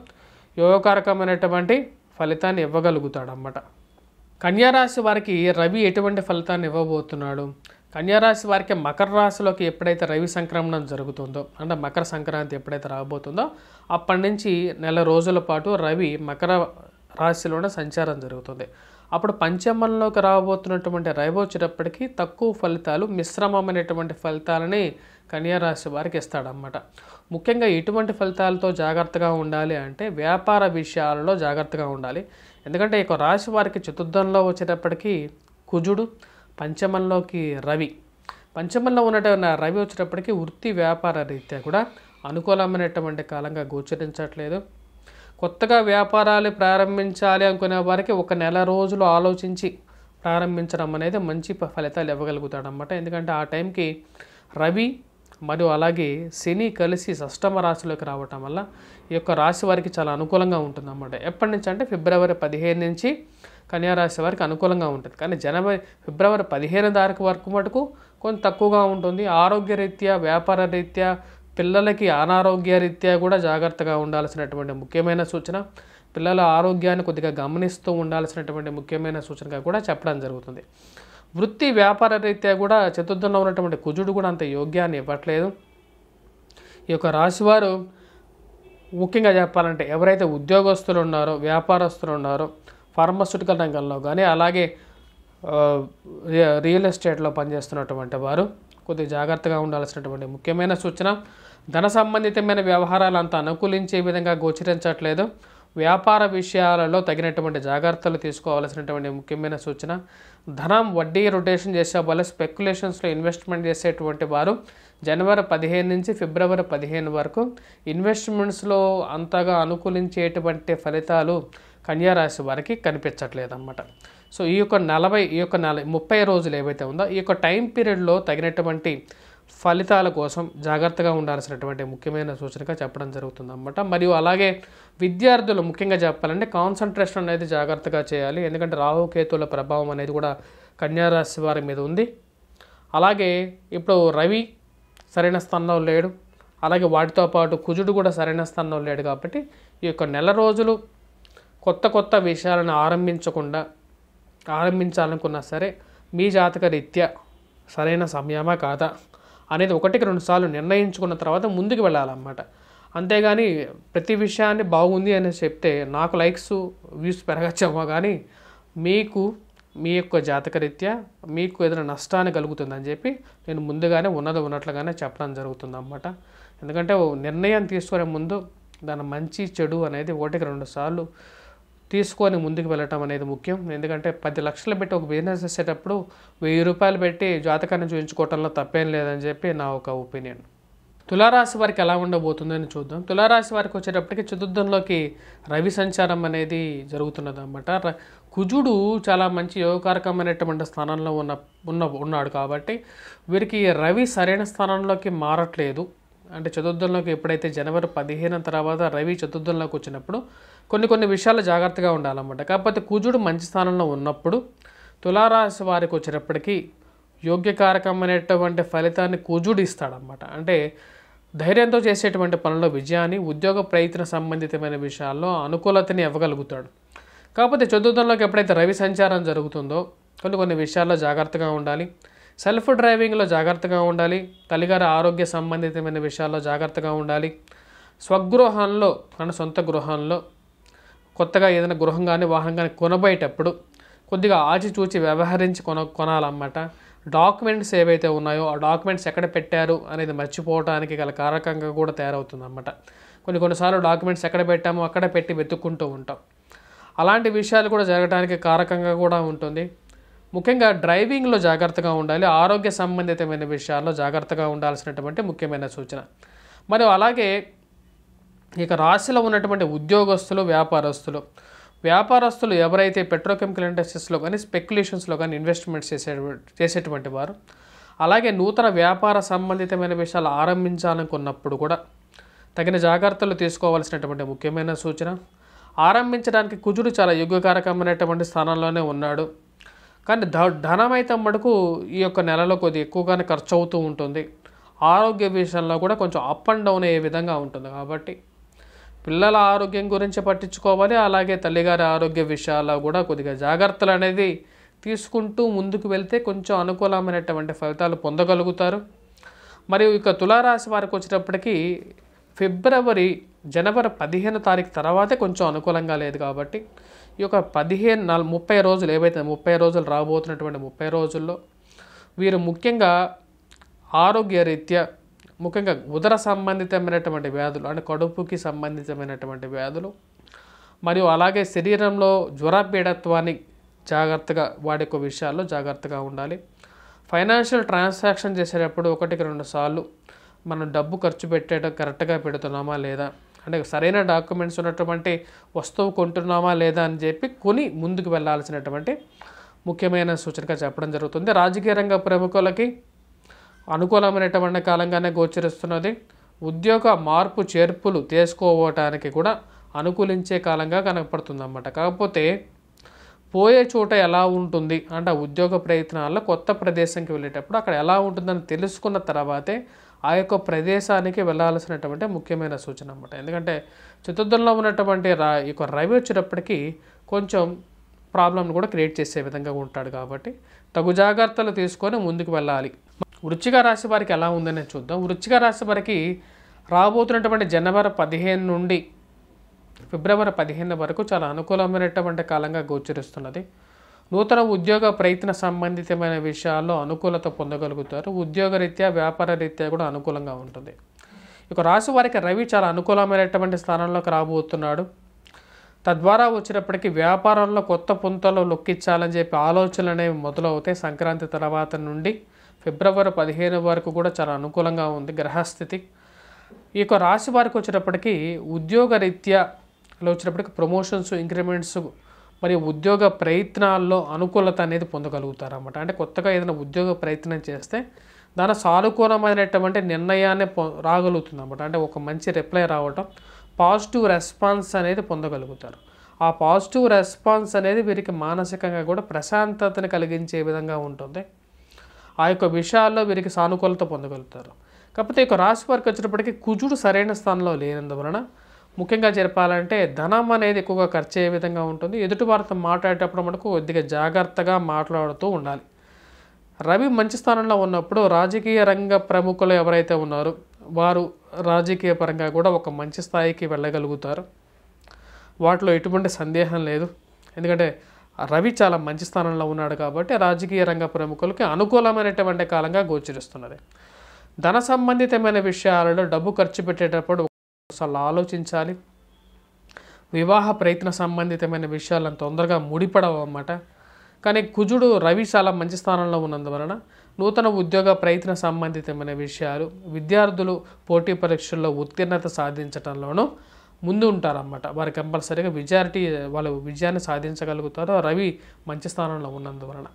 యోగకారకమైనటువంటి ఫలితాన్ని ఇవ్వగలుగుతాడు అన్నమాట. కన్యారాశి వారికి రవి ఎటువంటి ఫలితాన్ని ఇవ్వబోతున్నాడు? కన్యారాశి వారికి మకర రాశిలోకి ఎప్పుడైతే రవి సంక్రమణం జరుగుతుందో అంటే మకర సంక్రాంతి ఎప్పుడైతే రాబోతుందో అప్పటి నుంచి నెల రోజుల పాటు రవి మకర రాశిలోనే సంచారం జరుగుతుంది. అప్పుడు పంచమంలోకి రాబోతున్నటువంటి రవి వచ్చేటప్పటికీ తక్కువ ఫలితాలు మిశ్రమమైనటువంటి ఫలితాలని కన్యారాశి వారికి ఇస్తాడన్నమాట. ముఖ్యంగా ఎటువంటి ఫలితాలతో జాగ్రత్తగా ఉండాలి అంటే వ్యాపార విషయాలలో జాగ్రత్తగా ఉండాలి. ఎందుకంటే ఈ రాశి వారికి చతుర్థంలో వచ్చేటప్పటికి కుజుడు, పంచమంలోకి రవి. పంచమంలో ఉన్నటువంటి రవి వచ్చేటప్పటికి వృత్తి వ్యాపార రీత్యా కూడా అనుకూలమైనటువంటి కాలంగా గోచరించట్లేదు. కొత్తగా వ్యాపారాలు ప్రారంభించాలి అనుకునే వారికి ఒక నెల రోజులు ఆలోచించి ప్రారంభించడం అనేది మంచి ఫలితాలు ఇవ్వగలుగుతాడు అన్నమాట. ఎందుకంటే ఆ టైంకి రవి మరియు అలాగే శని కలిసి షష్టమ రాశిలోకి రావటం వల్ల ఈ యొక్క రాశి వారికి చాలా అనుకూలంగా ఉంటుందన్నమాట. ఎప్పటి నుంచి అంటే ఫిబ్రవరి 15 నుంచి కన్యారాశి వారికి అనుకూలంగా ఉంటుంది. కానీ ఫిబ్రవరి 15 తారీఖు వరకు మటుకు కొంచెం తక్కువగా ఉంటుంది. ఆరోగ్య రీత్యా, వ్యాపార రీత్యా, పిల్లలకి అనారోగ్య రీత్యా కూడా జాగ్రత్తగా ఉండాల్సినటువంటి ముఖ్యమైన సూచన. పిల్లల ఆరోగ్యాన్ని కొద్దిగా గమనిస్తూ ఉండాల్సినటువంటి ముఖ్యమైన సూచనగా కూడా చెప్పడం జరుగుతుంది. వృత్తి వ్యాపార రీత్యా కూడా చతుర్థంలో ఉన్నటువంటి కుజుడు కూడా అంత యోగ్యాన్ని ఇవ్వట్లేదు. ఈ యొక్క రాశివారు ముఖ్యంగా చెప్పాలంటే ఎవరైతే ఉద్యోగస్తులు ఉన్నారో, వ్యాపారస్తులు ఉన్నారో, ఫార్మాస్యూటికల్ రంగంలో కానీ అలాగే రియల్ ఎస్టేట్లో పనిచేస్తున్నటువంటి వారు కొద్దిగా జాగ్రత్తగా ఉండాల్సినటువంటి ముఖ్యమైన సూచన. ధన సంబంధితమైన వ్యవహారాలు అంత అనుకూలించే విధంగా గోచరించట్లేదు. వ్యాపార విషయాలలో తగినటువంటి జాగ్రత్తలు తీసుకోవాల్సినటువంటి ముఖ్యమైన సూచన. ధనం వడ్డీ రొటేషన్ చేసే వాళ్ళు స్పెక్యులేషన్స్లో ఇన్వెస్ట్మెంట్ చేసేటువంటి వారు జనవరి 15 నుంచి ఫిబ్రవరి 15 వరకు ఇన్వెస్ట్మెంట్స్లో అంతగా అనుకూలించేటువంటి ఫలితాలు కన్యారాశి వారికి కనిపించట్లేదు అన్నమాట. సో ఈ యొక్క 30 రోజులు ఏవైతే ఉందో ఈ యొక్క టైం పీరియడ్లో తగినటువంటి ఫలితాల కోసం జాగ్రత్తగా ఉండాల్సినటువంటి ముఖ్యమైన సూచనగా చెప్పడం జరుగుతుందన్నమాట. మరియు అలాగే విద్యార్థులు ముఖ్యంగా చెప్పాలంటే కాన్సన్ట్రేషన్ అనేది జాగ్రత్తగా చేయాలి. ఎందుకంటే రాహుకేతుల ప్రభావం అనేది కూడా కన్యా రాశి వారి మీద ఉంది. అలాగే ఇప్పుడు రవి సరైన స్థానంలో లేడు, అలాగే వాటితో పాటు కుజుడు కూడా సరైన స్థానంలో లేడు. కాబట్టి ఈ యొక్క నెల రోజులు కొత్త విషయాలను ఆరంభించాలనుకున్నా సరే మీ జాతక రీత్యా సరైన సమయమా కాదా అనేది 1-2 సార్లు నిర్ణయించుకున్న తర్వాత ముందుకు వెళ్ళాలన్నమాట. అంతేగాని ప్రతి విషయాన్ని బాగుంది అని చెప్తే నాకు లైక్స్ వ్యూస్ పెరగచ్చేమో కానీ మీకు మీ యొక్క జాతక రీత్యా మీకు ఏదైనా నష్టాన్ని కలుగుతుందని చెప్పి నేను ముందుగానే ఉన్నట్లుగానే చెప్పడం జరుగుతుందన్నమాట. ఎందుకంటే నిర్ణయం తీసుకునే ముందు దాని మంచి చెడు అనేది 1-2 సార్లు తీసుకొని ముందుకు వెళ్ళటం అనేది ముఖ్యం. ఎందుకంటే 10 లక్షలు పెట్టి ఒక బిజినెస్ చేసేటప్పుడు 1000 రూపాయలు పెట్టి జాతకాన్ని చూపించుకోవటంలో తప్పేం లేదని చెప్పి నా ఒక ఒపీనియన్. తులారాశి వారికి ఎలా ఉండబోతుందని చూద్దాం. తులారాశి వారికి వచ్చేటప్పటికి చతుర్థంలోకి రవి సంచారం అనేది జరుగుతున్నది అన్నమాట. కుజుడు చాలా మంచి యోగకారకమైనటువంటి స్థానంలో ఉన్నాడు కాబట్టి వీరికి రవి సరైన స్థానంలోకి మారట్లేదు. అంటే చతుర్థంలోకి ఎప్పుడైతే జనవరి 15 తర్వాత రవి చతుర్థంలోకి వచ్చినప్పుడు కొన్ని విషయాలు జాగ్రత్తగా ఉండాలన్నమాట. కాకపోతే కుజుడు మంచి స్థానంలో ఉన్నప్పుడు తులారాశి వారికి వచ్చేటప్పటికి యోగ్యకారకమైనటువంటి ఫలితాన్ని కుజుడు ఇస్తాడన్నమాట. అంటే ధైర్యంతో చేసేటువంటి పనుల్లో విజయాన్ని, ఉద్యోగ ప్రయత్న సంబంధితమైన విషయాల్లో అనుకూలతని ఇవ్వగలుగుతాడు. కాకపోతే చతుర్థంలోకి ఎప్పుడైతే రవి సంచారం జరుగుతుందో కొన్ని విషయాల్లో జాగ్రత్తగా ఉండాలి. సెల్ఫ్ డ్రైవింగ్లో జాగ్రత్తగా ఉండాలి. తల్లిగారి ఆరోగ్య సంబంధితమైన విషయాల్లో జాగ్రత్తగా ఉండాలి. స్వగృహంలో అంటే సొంత గృహంలో కొత్తగా ఏదైనా గృహం కానీ వాహనం కానీ కొనబోయేటప్పుడు కొద్దిగా ఆచితూచి వ్యవహరించి కొనాలన్నమాట. డాక్యుమెంట్స్ ఏవైతే ఉన్నాయో ఆ డాక్యుమెంట్స్ ఎక్కడ పెట్టారు అనేది మర్చిపోవడానికి గల కారకంగా కూడా తయారవుతుందన్నమాట. కొన్నిసార్లు డాక్యుమెంట్స్ ఎక్కడ పెట్టామో అక్కడ పెట్టి వెతుక్కుంటూ ఉంటాం. అలాంటి విషయాలు కూడా జరగడానికి కారకంగా కూడా ఉంటుంది. ముఖ్యంగా డ్రైవింగ్లో జాగ్రత్తగా ఉండాలి. ఆరోగ్య సంబంధితమైన విషయాల్లో జాగ్రత్తగా ఉండాల్సినటువంటి ముఖ్యమైన సూచన. మరియు అలాగే ఇక రాశిలో ఉన్నటువంటి ఉద్యోగస్తులు, వ్యాపారస్తులు ఎవరైతే పెట్రోకెమికల్ ఇండస్ట్రీస్లో కానీ స్పెక్యులేషన్స్లో కానీ ఇన్వెస్ట్మెంట్స్ చేసేటువంటి వారు, అలాగే నూతన వ్యాపార సంబంధితమైన విషయాలు ఆరంభించాలనుకున్నప్పుడు కూడా తగిన జాగ్రత్తలు తీసుకోవాల్సినటువంటి ముఖ్యమైన సూచన. ఆరంభించడానికి కుజుడు చాలా యోగ్యకారకమైనటువంటి స్థానంలోనే ఉన్నాడు. కానీ ధనమైతే మటుకు ఈ యొక్క నెలలో కొద్దిగా ఎక్కువగానే ఖర్చు అవుతూ ఉంటుంది. ఆరోగ్య విషయంలో కూడా కొంచెం అప్ అండ్ డౌన్ అయ్యే విధంగా ఉంటుంది. కాబట్టి పిల్లల ఆరోగ్యం గురించి పట్టించుకోవాలి. అలాగే తల్లిగారి ఆరోగ్య విషయాల్లో కూడా కొద్దిగా జాగ్రత్తలు అనేది తీసుకుంటూ ముందుకు వెళ్తే కొంచెం అనుకూలమైనటువంటి ఫలితాలు పొందగలుగుతారు. మరియు ఇక తులారాశి వారికి వచ్చేటప్పటికి జనవరి 15 తారీఖు తర్వాతే కొంచెం అనుకూలంగా లేదు. కాబట్టి ఈ యొక్క 30 రోజులు ఏవైతే 30 రోజులు రాబోతున్నటువంటి 30 రోజుల్లో వీరు ముఖ్యంగా ఆరోగ్య రీత్యా ముఖ్యంగా ఉదర సంబంధితమైనటువంటి వ్యాధులు అంటే కడుపుకి సంబంధితమైనటువంటి వ్యాధులు మరియు అలాగే శరీరంలో జ్వరపీడత్వాన్ని జాగ్రత్తగా వాడి యొక్క విషయాల్లో జాగ్రత్తగా ఉండాలి. ఫైనాన్షియల్ ట్రాన్సాక్షన్ చేసేటప్పుడు 1-2 సార్లు మనం డబ్బు ఖర్చు పెట్టేటప్పుడు కరెక్ట్గా పెడుతున్నామా లేదా, అంటే సరైన డాక్యుమెంట్స్ ఉన్నటువంటి వస్తువు కొంటున్నామా లేదా అని చెప్పి కొని ముందుకు వెళ్ళాల్సినటువంటి ముఖ్యమైన సూచనగా చెప్పడం జరుగుతుంది. రాజకీయ రంగ ప్రముఖులకి అనుకూలమైనటువంటి కాలంగానే గోచరిస్తున్నది. ఉద్యోగ మార్పు చేర్పులు తీసుకోవటానికి కూడా అనుకూలించే కాలంగా కనపడుతుందన్నమాట. కాకపోతే పోయే చోట ఎలా ఉంటుంది అంటే ఉద్యోగ ప్రయత్నాల్లో కొత్త ప్రదేశంకి వెళ్ళేటప్పుడు అక్కడ ఎలా ఉంటుందని తెలుసుకున్న తర్వాతే ఆ యొక్క ప్రదేశానికి వెళ్ళాల్సినటువంటి ముఖ్యమైన సూచన అన్నమాట. ఎందుకంటే చతుర్థంలో ఉన్నటువంటి ఈ రవి వచ్చేటప్పటికి కొంచెం ప్రాబ్లంను కూడా క్రియేట్ చేసే విధంగా ఉంటాడు. కాబట్టి తగు జాగ్రత్తలు తీసుకొని ముందుకు వెళ్ళాలి. వృశ్చిక రాశి వారికి ఎలా ఉందని చూద్దాం. వృశ్చిక రాశి వారికి రాబోతున్నటువంటి జనవరి 15 నుండి ఫిబ్రవరి 15 వరకు చాలా అనుకూలమైనటువంటి కాలంగా గోచరిస్తున్నది. నూతన ఉద్యోగ ప్రయత్న సంబంధితమైన విషయాల్లో అనుకూలత పొందగలుగుతారు. ఉద్యోగ రీత్యా వ్యాపార రీత్యా కూడా అనుకూలంగా ఉంటుంది. ఇక రాశి వారికి రవి చాలా అనుకూలమైనటువంటి స్థానంలోకి రాబోతున్నాడు. తద్వారా వచ్చినప్పటికీ వ్యాపారంలో కొత్త పుంతలు లొక్కించాలని చెప్పి ఆలోచనలు అనేవి మొదలవుతాయి. సంక్రాంతి తర్వాత నుండి ఫిబ్రవరి 15 వరకు కూడా చాలా అనుకూలంగా ఉంది గ్రహస్థితి. ఈ యొక్క రాశి వారికి వచ్చేటప్పటికి ఉద్యోగ రీత్యాలో వచ్చేటప్పటికి ప్రమోషన్స్, ఇంక్రిమెంట్స్ మరియు ఉద్యోగ ప్రయత్నాల్లో అనుకూలత అనేది పొందగలుగుతారు అన్నమాట. అంటే కొత్తగా ఏదైనా ఉద్యోగ ప్రయత్నం చేస్తే దాని సానుకూలమైనటువంటి నిర్ణయాన్ని రాగలుగుతుంది అన్నమాట. అంటే ఒక మంచి రిప్లై రావటం, పాజిటివ్ రెస్పాన్స్ అనేది పొందగలుగుతారు. ఆ పాజిటివ్ రెస్పాన్స్ అనేది వీరికి మానసికంగా కూడా ప్రశాంతతను కలిగించే విధంగా ఉంటుంది. ఆ యొక్క విషయాల్లో వీరికి సానుకూలత పొందగలుగుతారు. కాకపోతే ఈ రాశి వారికి వచ్చేటప్పటికి కుజుడు సరైన స్థానంలో లేనందువలన ముఖ్యంగా చెప్పాలంటే ధనం అనేది ఎక్కువగా ఖర్చు అయ్యే విధంగా ఉంటుంది. ఎదుటి వారితో మాట్లాడేటప్పుడు మనకు కొద్దిగా జాగ్రత్తగా మాట్లాడుతూ ఉండాలి. రవి మంచి స్థానంలో ఉన్నప్పుడు రాజకీయ రంగ ప్రముఖులు ఎవరైతే ఉన్నారో వారు రాజకీయ పరంగా కూడా ఒక మంచి స్థాయికి వెళ్ళగలుగుతారు. వాటిలో ఎటువంటి సందేహం లేదు. ఎందుకంటే రవి చాలా మంచి స్థానంలో ఉన్నాడు కాబట్టి రాజకీయ రంగ ప్రముఖులకి అనుకూలమైనటువంటి కాలంగా గోచరిస్తున్నది. ధన సంబంధితమైన విషయాలలో డబ్బు ఖర్చు పెట్టేటప్పుడు ఒకసారి ఆలోచించాలి. వివాహ ప్రయత్న సంబంధితమైన విషయాలను తొందరగా ముడిపడవు అన్నమాట. కానీ కుజుడు రవి చాలా మంచి స్థానంలో ఉన్నందువలన నూతన ఉద్యోగ ప్రయత్న సంబంధితమైన విషయాలు, విద్యార్థులు పోటీ పరీక్షల్లో ఉత్తీర్ణత సాధించడంలోనూ ముందు ఉంటారన్నమాట. వారు కంపల్సరీగా వాళ్ళు విజయాన్ని సాధించగలుగుతారు రవి మంచి స్థానంలో ఉన్నందువలన.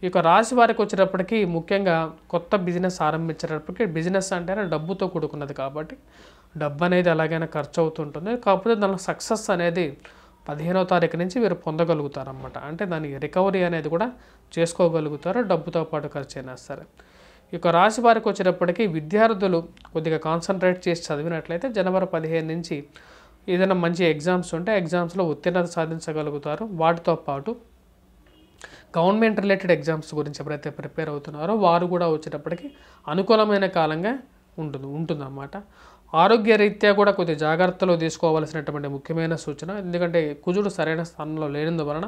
ఈ యొక్క రాశి వారికి వచ్చేటప్పటికి ముఖ్యంగా కొత్త బిజినెస్ ఆరంభించేటప్పటికి, బిజినెస్ అంటేనే డబ్బుతో కూడుకున్నది కాబట్టి డబ్బు అనేది ఎలాగైనా ఖర్చు అవుతుంటుంది. కాకపోతే దానిలో సక్సెస్ అనేది 15వ తారీఖు నుంచి వీరు పొందగలుగుతారన్నమాట. అంటే దాని రికవరీ అనేది కూడా చేసుకోగలుగుతారు, డబ్బుతో పాటు ఖర్చు అయినా సరే. ఈ యొక్క రాశి వారికి వచ్చేటప్పటికి విద్యార్థులు కొద్దిగా కాన్సన్ట్రేట్ చేసి చదివినట్లయితే జనవరి 15 నుంచి ఏదైనా మంచి ఎగ్జామ్స్ ఉంటే ఎగ్జామ్స్లో ఉత్తీర్ణత సాధించగలుగుతారు. వాటితో పాటు గవర్నమెంట్ రిలేటెడ్ ఎగ్జామ్స్ గురించి ఎవరైతే ప్రిపేర్ అవుతున్నారో వారు కూడా వచ్చేటప్పటికి అనుకూలమైన కాలంగా ఉంటుందన్నమాట. ఆరోగ్య రీత్యా కూడా కొద్ది జాగ్రత్తలు తీసుకోవాల్సినటువంటి ముఖ్యమైన సూచన. ఎందుకంటే కుజుడు సరైన స్థానంలో లేనందువలన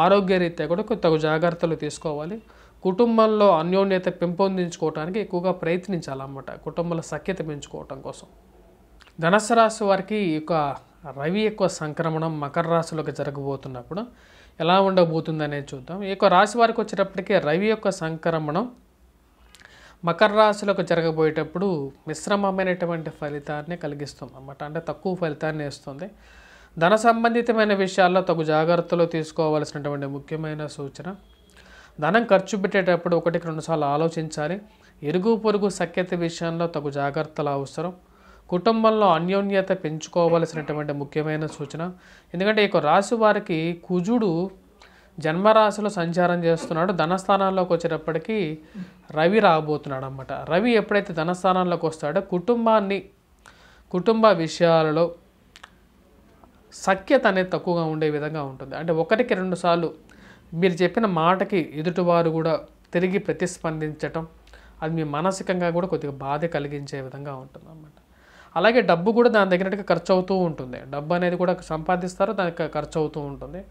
ఆరోగ్య రీత్యా కూడా తగు జాగ్రత్తలు తీసుకోవాలి. కుటుంబంలో అన్యోన్యత పెంపొందించుకోవడానికి ఎక్కువగా ప్రయత్నించాలన్నమాట, కుటుంబాల సఖ్యత పెంచుకోవటం కోసం. ధనుస్సు రాశి వారికి ఈ యొక్క రవి యొక్క సంక్రమణం మకర రాశిలోకి జరగబోతున్నప్పుడు ఎలా ఉండబోతుంది అనేది చూద్దాం. ఈ యొక్క రాశి వారికి వచ్చేటప్పటికీ రవి యొక్క సంక్రమణం మకర రాశిలోకి జరగబోయేటప్పుడు మిశ్రమమైనటువంటి ఫలితాన్ని కలిగిస్తుంది అన్నమాట. అంటే తక్కువ ఫలితాన్ని ఇస్తుంది. ధన సంబంధితమైన విషయాల్లో తగు జాగ్రత్తలు తీసుకోవాల్సినటువంటి ముఖ్యమైన సూచన. ధనం ఖర్చు పెట్టేటప్పుడు 1-2 సార్లు ఆలోచించాలి. ఇరుగు పొరుగు సఖ్యత విషయంలో తగు జాగ్రత్తలు అవసరం. కుటుంబంలో అన్యోన్యత పెంచుకోవాల్సినటువంటి ముఖ్యమైన సూచన. ఎందుకంటే ఈ రాశి వారికి కుజుడు జన్మరాశిలో సంచారం చేస్తున్నాడు. ధనస్థానాల్లోకి వచ్చేటప్పటికి రవి రాబోతున్నాడు అన్నమాట. రవి ఎప్పుడైతే ధనస్థానాల్లోకి వస్తాడో కుటుంబ విషయాలలో సఖ్యత అనేది తక్కువగా ఉండే విధంగా ఉంటుంది. అంటే 1-2 సార్లు మీరు చెప్పిన మాటకి ఎదుటివారు కూడా తిరిగి ప్రతిస్పందించటం, అది మీ మానసికంగా కూడా కొద్దిగా బాధ కలిగించే విధంగా ఉంటుంది అన్నమాట. అలాగే డబ్బు కూడా దాని దగ్గరగా ఖర్చు అవుతూ ఉంటుంది. డబ్బు అనేది కూడా సంపాదిస్తారు, దానికి ఖర్చు అవుతూ ఉంటుంది.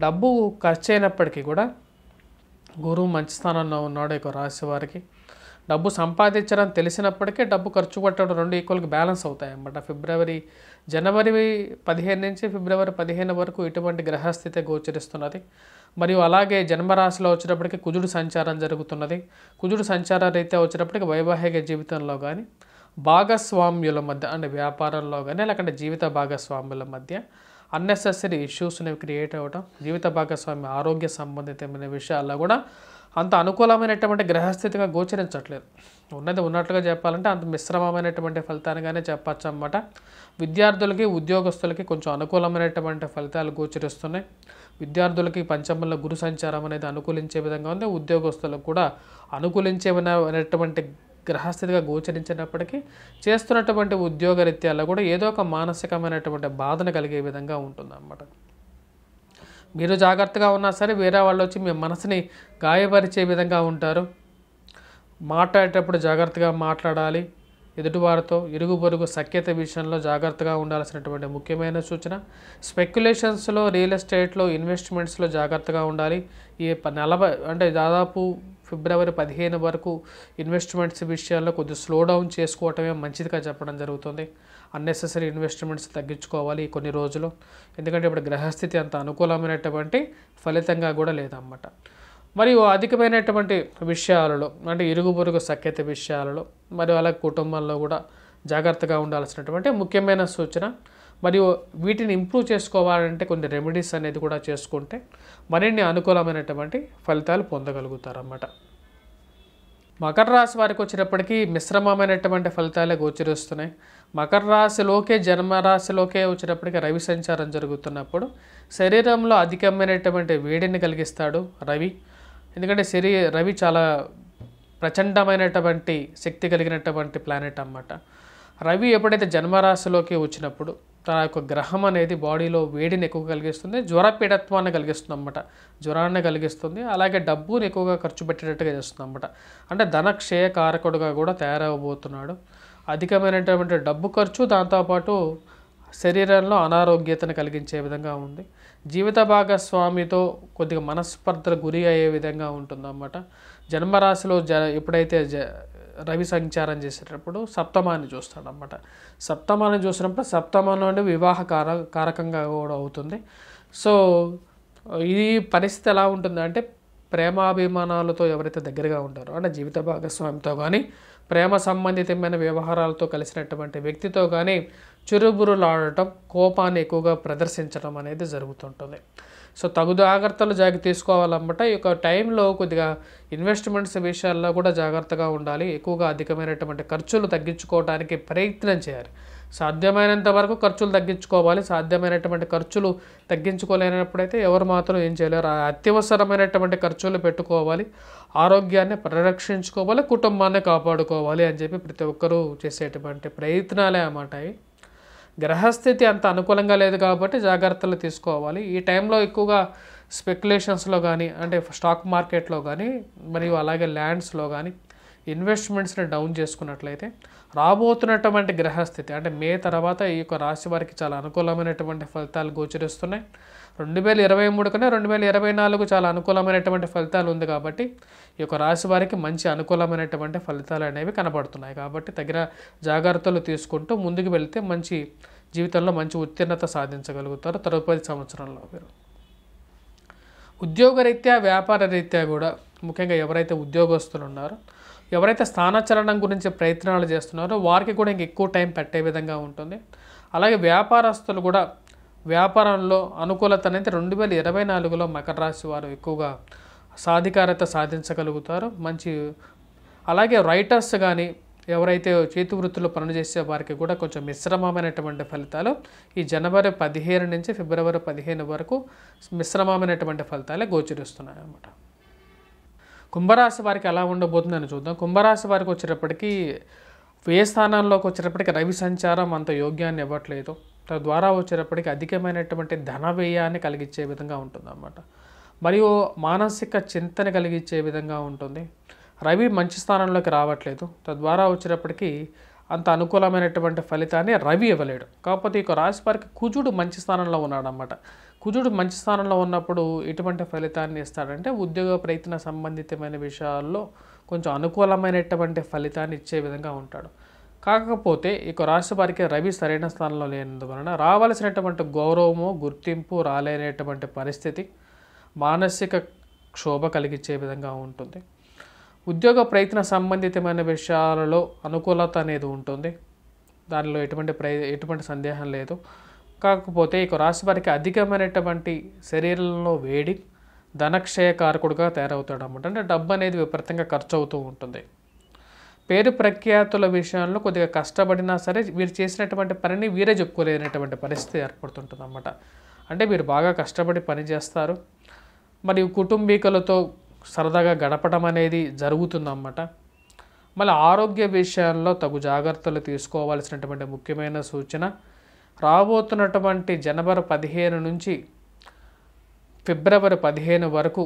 డబ్బు ఖర్చు అయినప్పటికీ కూడా గురువు మంచి స్థానంలో ఉన్నాడు. ఈ రాశి వారికి డబ్బు సంపాదించడం తెలిసినప్పటికీ డబ్బు ఖర్చు పెట్టడం 2 ఈక్వల్గా బ్యాలెన్స్ అవుతాయి అన్నమాట. జనవరి 15 నుంచి ఫిబ్రవరి 15 వరకు ఇటువంటి గ్రహస్థితి గోచరిస్తున్నది. మరియు అలాగే జన్మరాశిలో వచ్చేటప్పటికి కుజుడు సంచారం జరుగుతున్నది. కుజుడు సంచార రీత్యా వచ్చేటప్పటికి వైవాహిక జీవితంలో కానీ, భాగస్వామ్యుల మధ్య అంటే వ్యాపారంలో కానీ, లేకుంటే జీవిత భాగస్వామ్యుల మధ్య అన్నెసెసరీ ఇష్యూస్ అనేవి క్రియేట్ అవ్వడం, జీవిత భాగస్వామి ఆరోగ్య సంబంధితమైన విషయాల్లో కూడా అంత అనుకూలమైనటువంటి గ్రహస్థితిగా గోచరించట్లేదు. ఉన్నట్లుగా చెప్పాలంటే అంత మిశ్రమమైనటువంటి ఫలితాలుగానే చెప్పచ్చు అన్నమాట. విద్యార్థులకి ఉద్యోగస్తులకి కొంచెం అనుకూలమైనటువంటి ఫలితాలు గోచరిస్తున్నాయి. విద్యార్థులకి పంచమంలో గురు సంచారం అనేది అనుకూలించే విధంగా ఉంది. ఉద్యోగస్తులకు కూడా అనుకూలించేటువంటి గ్రహస్థితిగా గోచరించినప్పటికీ చేస్తున్నటువంటి ఉద్యోగ రీత్యాల్లో కూడా ఏదో ఒక మానసికమైనటువంటి బాధను కలిగే విధంగా ఉంటుందన్నమాట. మీరు జాగ్రత్తగా ఉన్నా సరే వేరే వాళ్ళు వచ్చి మీ మనసుని గాయపరిచే విధంగా ఉంటారు. మాట్లాడేటప్పుడు జాగ్రత్తగా మాట్లాడాలి. ఎదుటివారితో ఇరుగు పొరుగు సఖ్యత విషయంలో జాగ్రత్తగా ఉండాల్సినటువంటి ముఖ్యమైన సూచన. స్పెక్యులేషన్స్లో, రియల్ ఎస్టేట్లో, ఇన్వెస్ట్మెంట్స్లో జాగ్రత్తగా ఉండాలి. ఈ 40 అంటే దాదాపు ఫిబ్రవరి 15 వరకు ఇన్వెస్ట్మెంట్స్ విషయాల్లో కొద్దిగా స్లో డౌన్ చేసుకోవటమే మంచిదిగా చెప్పడం జరుగుతుంది. అన్నెసెసరీ ఇన్వెస్ట్మెంట్స్ తగ్గించుకోవాలి కొన్ని రోజులు. ఎందుకంటే ఇప్పుడు గ్రహస్థితి అంత అనుకూలమైనటువంటి ఫలితంగా కూడా లేదన్నమాట. మరియు అధికమైనటువంటి విషయాలలో అంటే ఇరుగు పొరుగు సఖ్యత విషయాలలో మరియు అలాగే కుటుంబంలో కూడా జాగ్రత్తగా ఉండాల్సినటువంటి ముఖ్యమైన సూచన. మరియు వీటిని ఇంప్రూవ్ చేసుకోవాలంటే కొన్ని రెమెడీస్ అనేది కూడా చేసుకుంటే మరిన్ని అనుకూలమైనటువంటి ఫలితాలు పొందగలుగుతారన్నమాట. మకర రాశి వారికి వచ్చేటప్పటికి మిశ్రమమైనటువంటి ఫలితాలే గోచరిస్తున్నాయి. మకర రాశిలోకే జన్మరాశిలోకే వచ్చేటప్పటికి రవి సంచారం జరుగుతున్నప్పుడు శరీరంలో అధికమైనటువంటి వేడిని కలిగిస్తాడు రవి. ఎందుకంటే రవి చాలా ప్రచండమైనటువంటి శక్తి కలిగినటువంటి ప్లానెట్ అన్నమాట. రవి ఎప్పుడైతే జన్మరాశిలోకి వచ్చినప్పుడు తన యొక్క గ్రహం అనేది బాడీలో వేడిని ఎక్కువ కలిగిస్తుంది, జ్వరపీడత్వాన్ని కలిగిస్తుంది అన్నమాట, జ్వరాన్ని కలిగిస్తుంది. అలాగే డబ్బుని ఎక్కువగా ఖర్చు పెట్టేటట్టుగా చేస్తుంది అన్నమాట. అంటే ధనక్షయకారకుడుగా కూడా తయారవబోతున్నాడు. అధికమైనటువంటి డబ్బు ఖర్చు, దాంతోపాటు శరీరంలో అనారోగ్యతను కలిగించే విధంగా ఉంది. జీవిత భాగస్వామితో కొద్దిగా మనస్పర్ధలు గురి అయ్యే విధంగా ఉంటుందన్నమాట. జన్మరాశిలో ఎప్పుడైతే రవి సంచారం చేసేటప్పుడు సప్తమాన్ని చూస్తాడనమాట. సప్తమాన్ని చూసినప్పుడు సప్తమం నుండి వివాహ కారకంగా కూడా అవుతుంది. సో ఈ పరిస్థితి ఎలా ఉంటుందంటే ప్రేమాభిమానాలతో ఎవరైతే దగ్గరగా ఉంటారో అంటే జీవిత భాగస్వామితో కానీ ప్రేమ సంబంధితమైన వ్యవహారాలతో కలిసినటువంటి వ్యక్తితో కానీ చురుబురులాడటం, కోపాన్ని ఎక్కువగా ప్రదర్శించడం అనేది జరుగుతుంటుంది. సో తగు జాగ్రత్తలు తీసుకోవాలన్నమాట. ఈ యొక్క టైంలో కొద్దిగా ఇన్వెస్ట్మెంట్స్ విషయాల్లో కూడా జాగ్రత్తగా ఉండాలి. ఎక్కువగా అధికమైనటువంటి ఖర్చులు తగ్గించుకోవడానికి ప్రయత్నం చేయాలి. సాధ్యమైనంత వరకు ఖర్చులు తగ్గించుకోవాలి. సాధ్యమైనటువంటి ఖర్చులు తగ్గించుకోలేనప్పుడైతే ఎవరు మాత్రం ఏం చేయలేరు. అత్యవసరమైనటువంటి ఖర్చులు పెట్టుకోవాలి, ఆరోగ్యాన్ని పరిరక్షించుకోవాలి, కుటుంబాన్ని కాపాడుకోవాలి అని చెప్పి ప్రతి ఒక్కరూ చేసేటువంటి ప్రయత్నాలే అన్నమాట. గ్రహస్థితి అంత అనుకూలంగా లేదు కాబట్టి జాగ్రత్తలు తీసుకోవాలి. ఈ టైంలో ఎక్కువగా స్పెక్యులేషన్స్లో కానీ అంటే స్టాక్ మార్కెట్లో కానీ మరియు అలాగే ల్యాండ్స్లో కానీ ఇన్వెస్ట్మెంట్స్ని డౌన్ చేసుకున్నట్లయితే రాబోతున్నటువంటి గ్రహస్థితి అంటే మే తర్వాత ఈ యొక్క రాశి వారికి చాలా అనుకూలమైనటువంటి ఫలితాలు గోచరిస్తున్నాయి. 2023 కన్నా 2024 చాలా అనుకూలమైనటువంటి ఫలితాలు ఉంది కాబట్టి ఈ యొక్క రాశి వారికి మంచి అనుకూలమైనటువంటి ఫలితాలు అనేవి కనబడుతున్నాయి. కాబట్టి తగిన జాగ్రత్తలు తీసుకుంటూ ముందుకు వెళ్తే మంచి జీవితంలో మంచి ఉత్తీర్ణత సాధించగలుగుతారు తదుపరి సంవత్సరంలో. మీరు ఉద్యోగరీత్యా వ్యాపార రీత్యా కూడా ముఖ్యంగా ఎవరైతే ఉద్యోగస్తులు ఉన్నారో ఎవరైతే స్థానచలనం గురించి ప్రయత్నాలు చేస్తున్నారో వారికి కూడా ఇంక ఎక్కువ టైం పెట్టే విధంగా ఉంటుంది. అలాగే వ్యాపారస్తులు కూడా వ్యాపారంలో అనుకూలత అనేది 2024లో మకర రాశి వారు ఎక్కువగా సాధికారత సాధించగలుగుతారు. మంచి అలాగే రైటర్స్ కానీ ఎవరైతే చేతి వృత్తులు పనులు చేసే వారికి కూడా కొంచెం మిశ్రమమైనటువంటి ఫలితాలు ఈ జనవరి 15 నుంచి ఫిబ్రవరి 15 వరకు మిశ్రమమైనటువంటి ఫలితాలే గోచరిస్తున్నాయి అన్నమాట. కుంభరాశి వారికి ఎలా ఉండబోతుందని చూద్దాం. కుంభరాశి వారికి వచ్చేటప్పటికి ఏ స్థానంలోకి వచ్చేటప్పటికి రవి సంచారం అంత యోగ్యాన్ని ఇవ్వట్లేదు. తద్వారా వచ్చేటప్పటికి అధికమైనటువంటి ధన వ్యయాన్ని కలిగించే విధంగా ఉంటుందన్నమాట. మరియు మానసిక చింతన కలిగించే విధంగా ఉంటుంది. రవి మంచి స్థానంలోకి రావట్లేదు. తద్వారా వచ్చేటప్పటికి అంత అనుకూలమైనటువంటి ఫలితాన్ని రవి ఇవ్వలేడు. కాకపోతే ఈ రాశి వారికి కుజుడు మంచి స్థానంలో ఉన్నాడన్నమాట. కుజుడు మంచి స్థానంలో ఉన్నప్పుడు ఎటువంటి ఫలితాన్ని ఇస్తాడంటే ఉద్యోగ ప్రయత్న సంబంధితమైన విషయాల్లో కొంచెం అనుకూలమైనటువంటి ఫలితాన్ని ఇచ్చే విధంగా ఉంటాడు. కాకపోతే ఈ రాశి వారికి రవి సరైన స్థానంలో లేనందువలన రావాల్సినటువంటి గౌరవము గుర్తింపు రాలేనటువంటి పరిస్థితి, మానసిక క్షోభ కలిగించే విధంగా ఉంటుంది. ఉద్యోగ ప్రయత్న సంబంధితమైన విషయాలలో అనుకూలత అనేది ఉంటుంది. దానిలో ఎటువంటి సందేహం లేదు. కాకపోతే ఈ రాశి వారికి అధికమైనటువంటి శరీరంలో వేడి ధనక్షయకారకుడుగా తయారవుతాడు అన్నమాట. అంటే డబ్బు అనేది విపరీతంగా ఖర్చు అవుతూ ఉంటుంది. పేరు ప్రఖ్యాతుల విషయంలో కొద్దిగా కష్టపడినా సరే వీరు చేసినటువంటి పనిని వీరే చెప్పుకోలేనటువంటి పరిస్థితి ఏర్పడుతుంటుంది అన్నమాట. అంటే వీరు బాగా కష్టపడి పని చేస్తారు, మరియు కుటుంబీకులతో సరదాగా గడపడం అనేది జరుగుతుందన్నమాట. మళ్ళీ ఆరోగ్య విషయాల్లో తగు జాగ్రత్తలు తీసుకోవాల్సినటువంటి ముఖ్యమైన సూచన, రాబోతున్నటువంటి జనవరి 15 నుంచి ఫిబ్రవరి 15 వరకు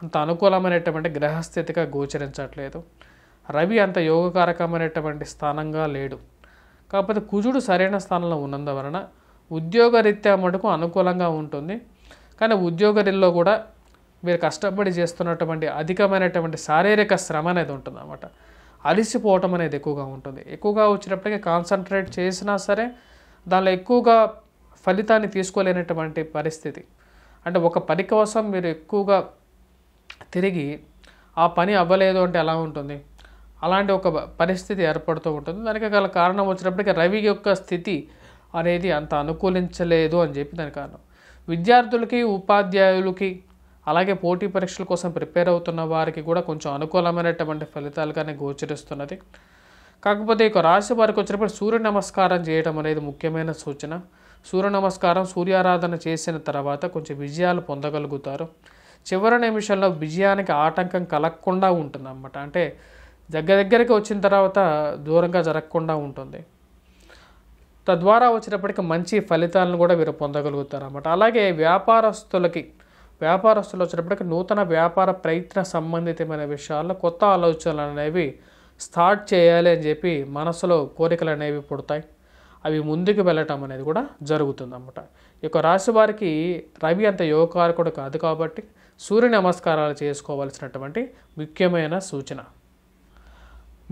అంత అనుకూలమైనటువంటి గ్రహస్థితిగా గోచరించట్లేదు. రవి అంత యోగకారకమైనటువంటి స్థానంగా లేడు. కాకపోతే కుజుడు సరైన స్థానంలో ఉన్నందువలన ఉద్యోగరీత్యా మటుకు అనుకూలంగా ఉంటుంది. కానీ ఉద్యోగరీల్లో కూడా మీరు కష్టపడి చేస్తున్నటువంటి అధికమైనటువంటి శారీరక శ్రమ అనేది ఉంటుంది అన్నమాట. అలిసిపోవటం అనేది ఎక్కువగా ఉంటుంది. ఎక్కువగా వచ్చినప్పటికీ కాన్సన్ట్రేట్ చేసినా సరే దానిలో ఎక్కువగా ఫలితాన్ని తీసుకోలేనటువంటి పరిస్థితి. అంటే ఒక పని కోసం మీరు ఎక్కువగా తిరిగి ఆ పని అవ్వలేదు అంటే ఎలా ఉంటుంది, అలాంటి ఒక పరిస్థితి ఏర్పడుతూ ఉంటుంది. దానికి గల కారణం వచ్చినప్పటికీ రవి యొక్క స్థితి అనేది అంత అనుకూలించలేదు అని చెప్పి దాని కారణం. విద్యార్థులకి ఉపాధ్యాయులకి అలాగే పోటీ పరీక్షల కోసం ప్రిపేర్ అవుతున్న వారికి కూడా కొంచెం అనుకూలమైనటువంటి ఫలితాలుగానే గోచరిస్తున్నది. కాకపోతే ఇక రాశి వారికి వచ్చినప్పుడు సూర్య నమస్కారం చేయడం అనేది ముఖ్యమైన సూచన. సూర్య నమస్కారం, సూర్యారాధన చేసిన తర్వాత కొంచెం విజయాలు పొందగలుగుతారు. చివరి నిమిషంలో విజయానికి ఆటంకం కలగకుండా ఉంటుందన్నమాట. అంటే దగ్గరికి వచ్చిన తర్వాత దూరంగా జరగకుండా ఉంటుంది. తద్వారా వచ్చినప్పటికీ మంచి ఫలితాలను కూడా వీరు పొందగలుగుతారు అన్నమాట. అలాగే వ్యాపారస్తులు వచ్చినప్పటికీ నూతన వ్యాపార ప్రయత్న సంబంధితమైన విషయాల్లో కొత్త ఆలోచనలు అనేవి స్టార్ట్ చేయాలి అని చెప్పి మనసులో కోరికలు అనేవి పుడతాయి. అవి ముందుకు వెళ్ళటం అనేది కూడా జరుగుతుంది అన్నమాట. ఈ యొక్క రాశి వారికి రవి అంత యోగకారకుడు కాదు కాబట్టి సూర్య నమస్కారాలు చేసుకోవాల్సినటువంటి ముఖ్యమైన సూచన.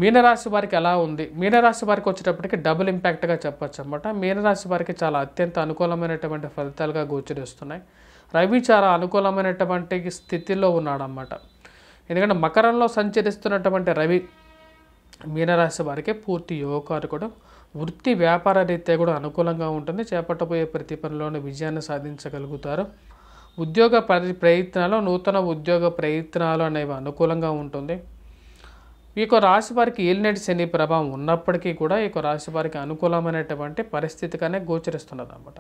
మీనరాశి వారికి ఎలా ఉంది? మీనరాశి వారికి వచ్చేటప్పటికి డబుల్ ఇంపాక్ట్గా చెప్పచ్చు అన్నమాట. మీనరాశి వారికి చాలా అత్యంత అనుకూలమైనటువంటి ఫలితాలుగా గోచరిస్తున్నాయి. రవి చాలా అనుకూలమైనటువంటి స్థితిలో ఉన్నాడన్నమాట. ఎందుకంటే మకరంలో సంచరిస్తున్నటువంటి రవి మీనరాశి వారికి పూర్తి యోగకారకుడు. వృత్తి వ్యాపార రీత్యా కూడా అనుకూలంగా ఉంటుంది. చేపట్టబోయే ప్రతి పనిలోనూ విజయాన్ని సాధించగలుగుతారు. ఉద్యోగ ప్రయత్నాలు, నూతన ఉద్యోగ ప్రయత్నాలు అనేవి అనుకూలంగా ఉంటుంది. ఈ యొక్క రాశి వారికి ఏలినాటి శని ప్రభావం ఉన్నప్పటికీ కూడా ఈ యొక్క రాశి వారికి అనుకూలమైనటువంటి పరిస్థితిగానే గోచరిస్తున్నది అన్నమాట.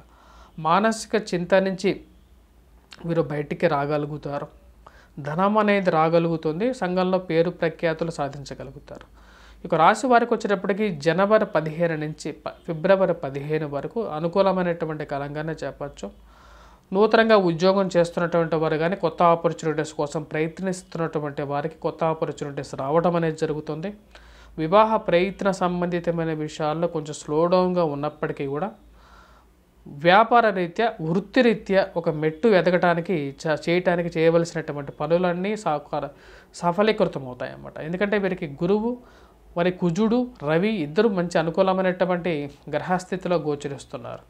మానసిక చింత నుంచి వీరు బయటికి రాగలుగుతారు. ధనం అనేది రాగలుగుతుంది. సంఘంలో పేరు ప్రఖ్యాతులు సాధించగలుగుతారు. ఇక రాశి వారికి వచ్చేటప్పటికి జనవరి 15 నుంచి ఫిబ్రవరి 15 వరకు అనుకూలమైనటువంటి కాలంగానే చెప్పచ్చు. నూతనంగా ఉద్యోగం చేస్తున్నటువంటి వారు కానీ కొత్త ఆపర్చునిటీస్ కోసం ప్రయత్నిస్తున్నటువంటి వారికి కొత్త ఆపర్చునిటీస్ రావడం అనేది జరుగుతుంది. వివాహ ప్రయత్న సంబంధితమైన విషయాల్లో కొంచెం స్లో డౌన్గా ఉన్నప్పటికీ కూడా వ్యాపార రీత్యా, వృత్తిరీత్యా ఒక మెట్టు ఎదగటానికి చేయవలసినటువంటి పనులన్నీ సఫలీకృతం అవుతాయి అన్నమాట. ఎందుకంటే వీరికి గురువు మరి కుజుడు, రవి ఇద్దరు మంచి అనుకూలమైనటువంటి గ్రహస్థితిలో గోచరిస్తున్నారు.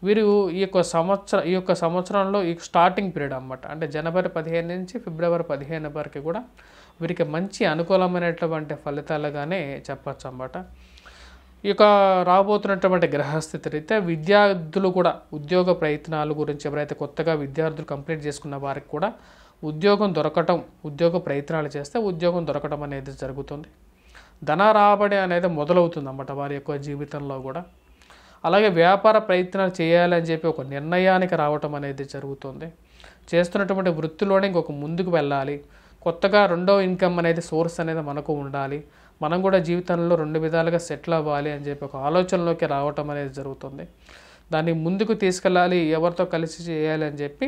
వీరు ఈ యొక్క సంవత్సరంలో ఈ స్టార్టింగ్ పీరియడ్ అన్నమాట. అంటే జనవరి 15 నుంచి ఫిబ్రవరి 15 వరకు కూడా వీరికి మంచి అనుకూలమైనటువంటి ఫలితాలుగానే చెప్పచ్చు అన్నమాట. ఈ యొక్క రాబోతున్నటువంటి గ్రహస్థితి రీత్యా విద్యార్థులు కూడా ఉద్యోగ ప్రయత్నాల గురించి ఎవరైతే కొత్తగా విద్యార్థులు కంప్లీట్ చేసుకున్న వారికి కూడా ఉద్యోగం దొరకటం, ఉద్యోగ ప్రయత్నాలు చేస్తే ఉద్యోగం దొరకటం అనేది జరుగుతుంది. ధన రాబడి అనేది మొదలవుతుంది అన్నమాట వారి యొక్క జీవితంలో కూడా. అలాగే వ్యాపార ప్రయత్నాలు చేయాలని చెప్పి ఒక నిర్ణయానికి రావటం అనేది జరుగుతుంది. చేస్తున్నటువంటి వృత్తిలోనే ఇంకొక ముందుకు వెళ్ళాలి. కొత్తగా రెండో ఇన్కమ్ అనేది సోర్స్ అనేది మనకు ఉండాలి. మనం కూడా జీవితంలో 2 విధాలుగా సెటిల్ అవ్వాలి అని చెప్పి ఒక ఆలోచనలోకి రావటం అనేది జరుగుతుంది. దాన్ని ముందుకు తీసుకెళ్ళాలి, ఎవరితో కలిసి చేయాలి అని చెప్పి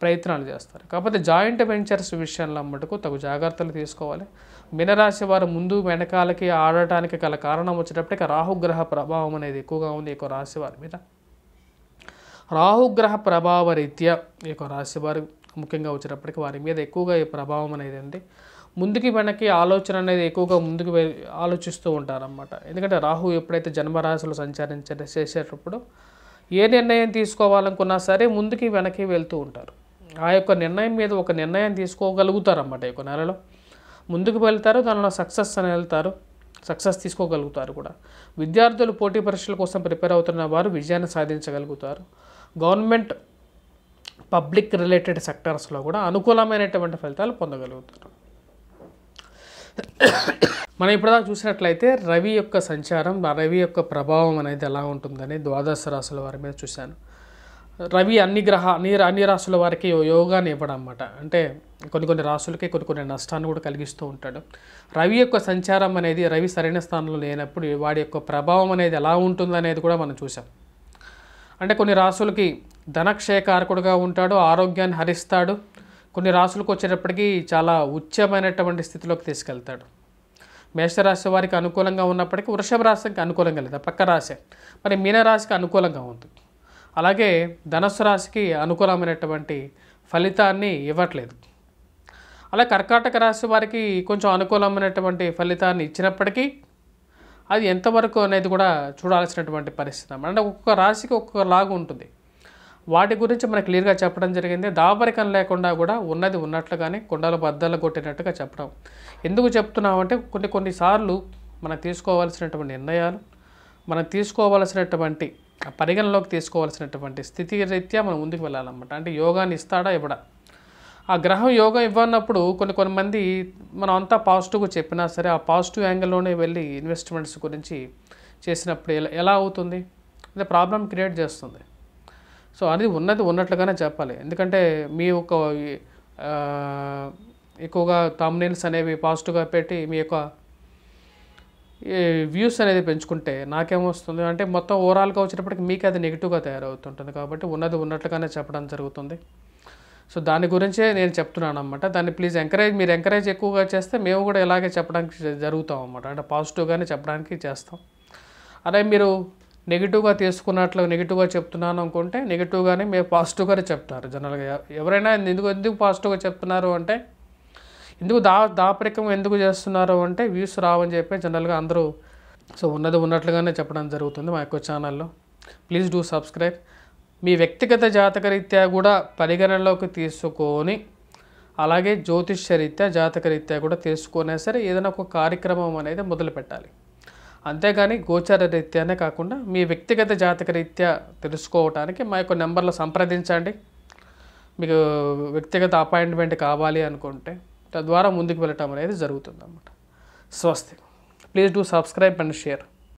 ప్రయత్నాలు చేస్తారు. కాకపోతే జాయింట్ వెంచర్స్ విషయంలో మటుకు తగు జాగ్రత్తలు తీసుకోవాలి. మీనరాశి వారు ముందు వెనకాలకి ఆడటానికి గల కారణం వచ్చేటప్పటికి రాహుగ్రహ ప్రభావం అనేది ఎక్కువగా ఉంది ఈ యొక్క రాశి వారి మీద. రాహుగ్రహ ప్రభావ రీత్యా ఈ యొక్క రాశి వారు ముఖ్యంగా వచ్చేటప్పటికి వారి మీద ఎక్కువగా ఈ ప్రభావం అనేది ఉంది. ముందుకి వెనక్కి ఆలోచన అనేది ఎక్కువగా ముందుకు ఆలోచిస్తూ ఉంటారన్నమాట. ఎందుకంటే రాహు ఎప్పుడైతే జన్మరాశులు చేసేటప్పుడు ఏ నిర్ణయం తీసుకోవాలనుకున్నా సరే ముందుకి వెనక్కి వెళ్తూ ఉంటారు. ఆ యొక్క నిర్ణయం మీద ఒక నిర్ణయం తీసుకోగలుగుతారన్నమాట. ఈ యొక్క నెలలో ముందుకు వెళ్తారు, దానిలో సక్సెస్ తీసుకోగలుగుతారు కూడా. విద్యార్థులు పోటీ పరీక్షల కోసం ప్రిపేర్ అవుతున్న వారు విజయాన్ని సాధించగలుగుతారు. గవర్నమెంట్, పబ్లిక్ రిలేటెడ్ సెక్టర్స్లో కూడా అనుకూలమైనటువంటి ఫలితాలు పొందగలుగుతారు. మనం ఇప్పటిదాకా చూసినట్లయితే రవి యొక్క సంచారం, రవి యొక్క ప్రభావం అనేది ఎలా ఉంటుందని ద్వాదశ రాశుల వారి మీద చూశాను. రవి అన్ని రాశుల వారికి యోగాన్ని ఇవ్వడం అన్నమాట. అంటే కొన్ని రాశులకి కొన్ని నష్టాన్ని కూడా కలిగిస్తూ ఉంటాడు. రవి యొక్క సంచారం అనేది, రవి సరైన స్థానంలో లేనప్పుడు వాడి యొక్క ప్రభావం అనేది ఎలా ఉంటుందనేది కూడా మనం చూసాం. అంటే కొన్ని రాశులకి ధనక్షయకారకుడుగా ఉంటాడు, ఆరోగ్యాన్ని హరిస్తాడు. కొన్ని రాశులకు వచ్చేటప్పటికి చాలా ఉచ్చమైనటువంటి స్థితిలోకి తీసుకెళ్తాడు. మేషరాశి వారికి అనుకూలంగా ఉన్నప్పటికీ వృషభ రాశికి అనుకూలంగా లేదు, పక్క రాశి. మరి మీనరాశికి అనుకూలంగా ఉంది. అలాగే ధనుస్సు రాశికి అనుకూలమైనటువంటి ఫలితాన్ని ఇవ్వట్లేదు. అలా కర్కాటక రాశి వారికి కొంచెం అనుకూలమైనటువంటి ఫలితాన్ని ఇచ్చినప్పటికీ అది ఎంతవరకు అనేది కూడా చూడాల్సినటువంటి పరిస్థితి. అంటే ఒక్కొక్క రాశికి ఒక్కొక్క లాగా ఉంటుంది. వాటి గురించి మనకు క్లియర్గా చెప్పడం జరిగింది. దాపరికం లేకుండా కూడా ఉన్నది ఉన్నట్లుగానే కుండలు బద్దలు కొట్టినట్టుగా చెప్పడం. ఎందుకు చెప్తున్నామంటే కొన్నిసార్లు మనం తీసుకోవాల్సినటువంటి నిర్ణయాలు, మనం తీసుకోవాల్సినటువంటి పరిగణలోకి తీసుకోవాల్సినటువంటి స్థితి రీత్యా మనం ముందుకు వెళ్ళాలన్నమాట. అంటే యోగాన్ని ఇస్తాడా ఇవ్వడా, ఆ గ్రహం యోగం ఇవ్వనప్పుడు కొంతమంది మనం అంతా పాజిటివ్గా చెప్పినా సరే ఆ పాజిటివ్ యాంగిల్లోనే వెళ్ళి ఇన్వెస్ట్మెంట్స్ గురించి చేసినప్పుడు ఎలా అవుతుంది? అదే ప్రాబ్లం క్రియేట్ చేస్తుంది. సో అది ఉన్నది ఉన్నట్లుగానే చెప్పాలి. ఎందుకంటే మీ యొక్క ఎక్కువగా థంబ్నెయిల్స్ అనేవి పాజిటివ్గా పెట్టి మీ యొక్క వ్యూస్ అనేది పెంచుకుంటే నాకేమొస్తుంది అంటే మొత్తం ఓవరాల్గా వచ్చేటప్పటికి మీకు అది నెగిటివ్గా తయారవుతుంటుంది. కాబట్టి ఉన్నది ఉన్నట్లుగానే చెప్పడం జరుగుతుంది. సో దాని గురించే నేను చెప్తున్నాను అన్నమాట. దాన్ని ప్లీజ్ మీరు ఎంకరేజ్ ఎక్కువగా చేస్తే మేము కూడా ఇలాగే చెప్పడానికి జరుగుతాం అన్నమాట. అంటే పాజిటివ్గానే చెప్పడానికి చేస్తాం. అదే మీరు నెగిటివ్గా తీసుకున్నట్లు నెగిటివ్గా చెప్తున్నాను అనుకుంటే నెగిటివ్గానే మీరు పాజిటివ్గానే చెప్తారు జనరల్గా. ఎవరైనా ఎందుకు పాజిటివ్గా చెప్తున్నారు అంటే ఎందుకు దాపరికం ఎందుకు చేస్తున్నారు అంటే వ్యూస్ రావని చెప్పి జనరల్గా అందరూ సో ఉన్నది ఉన్నట్లుగానే చెప్పడం జరుగుతుంది మా యొక్క ఛానల్లో. Please do subscribe. మీ వ్యక్తిగత జాతకరీత్యా కూడా పరిగణనలోకి తీసుకొని అలాగే జ్యోతిష్యరీత్యా జాతకరీత్యా కూడా తీసుకునే సరే ఏదైనా ఒక కార్యక్రమం అనేది మొదలు పెట్టాలి. అంతేగాని గోచార రీత్యానే కాకుండా మీ వ్యక్తిగత జాతకరీత్యా తెలుసుకోవడానికి మా యొక్క నెంబర్లో సంప్రదించండి. మీకు వ్యక్తిగత అపాయింట్మెంట్ కావాలి అనుకుంటే తద్వారా ముందుకు వెళ్ళటం అనేది జరుగుతుంది అన్నమాట. స్వస్తి. Please do subscribe and share.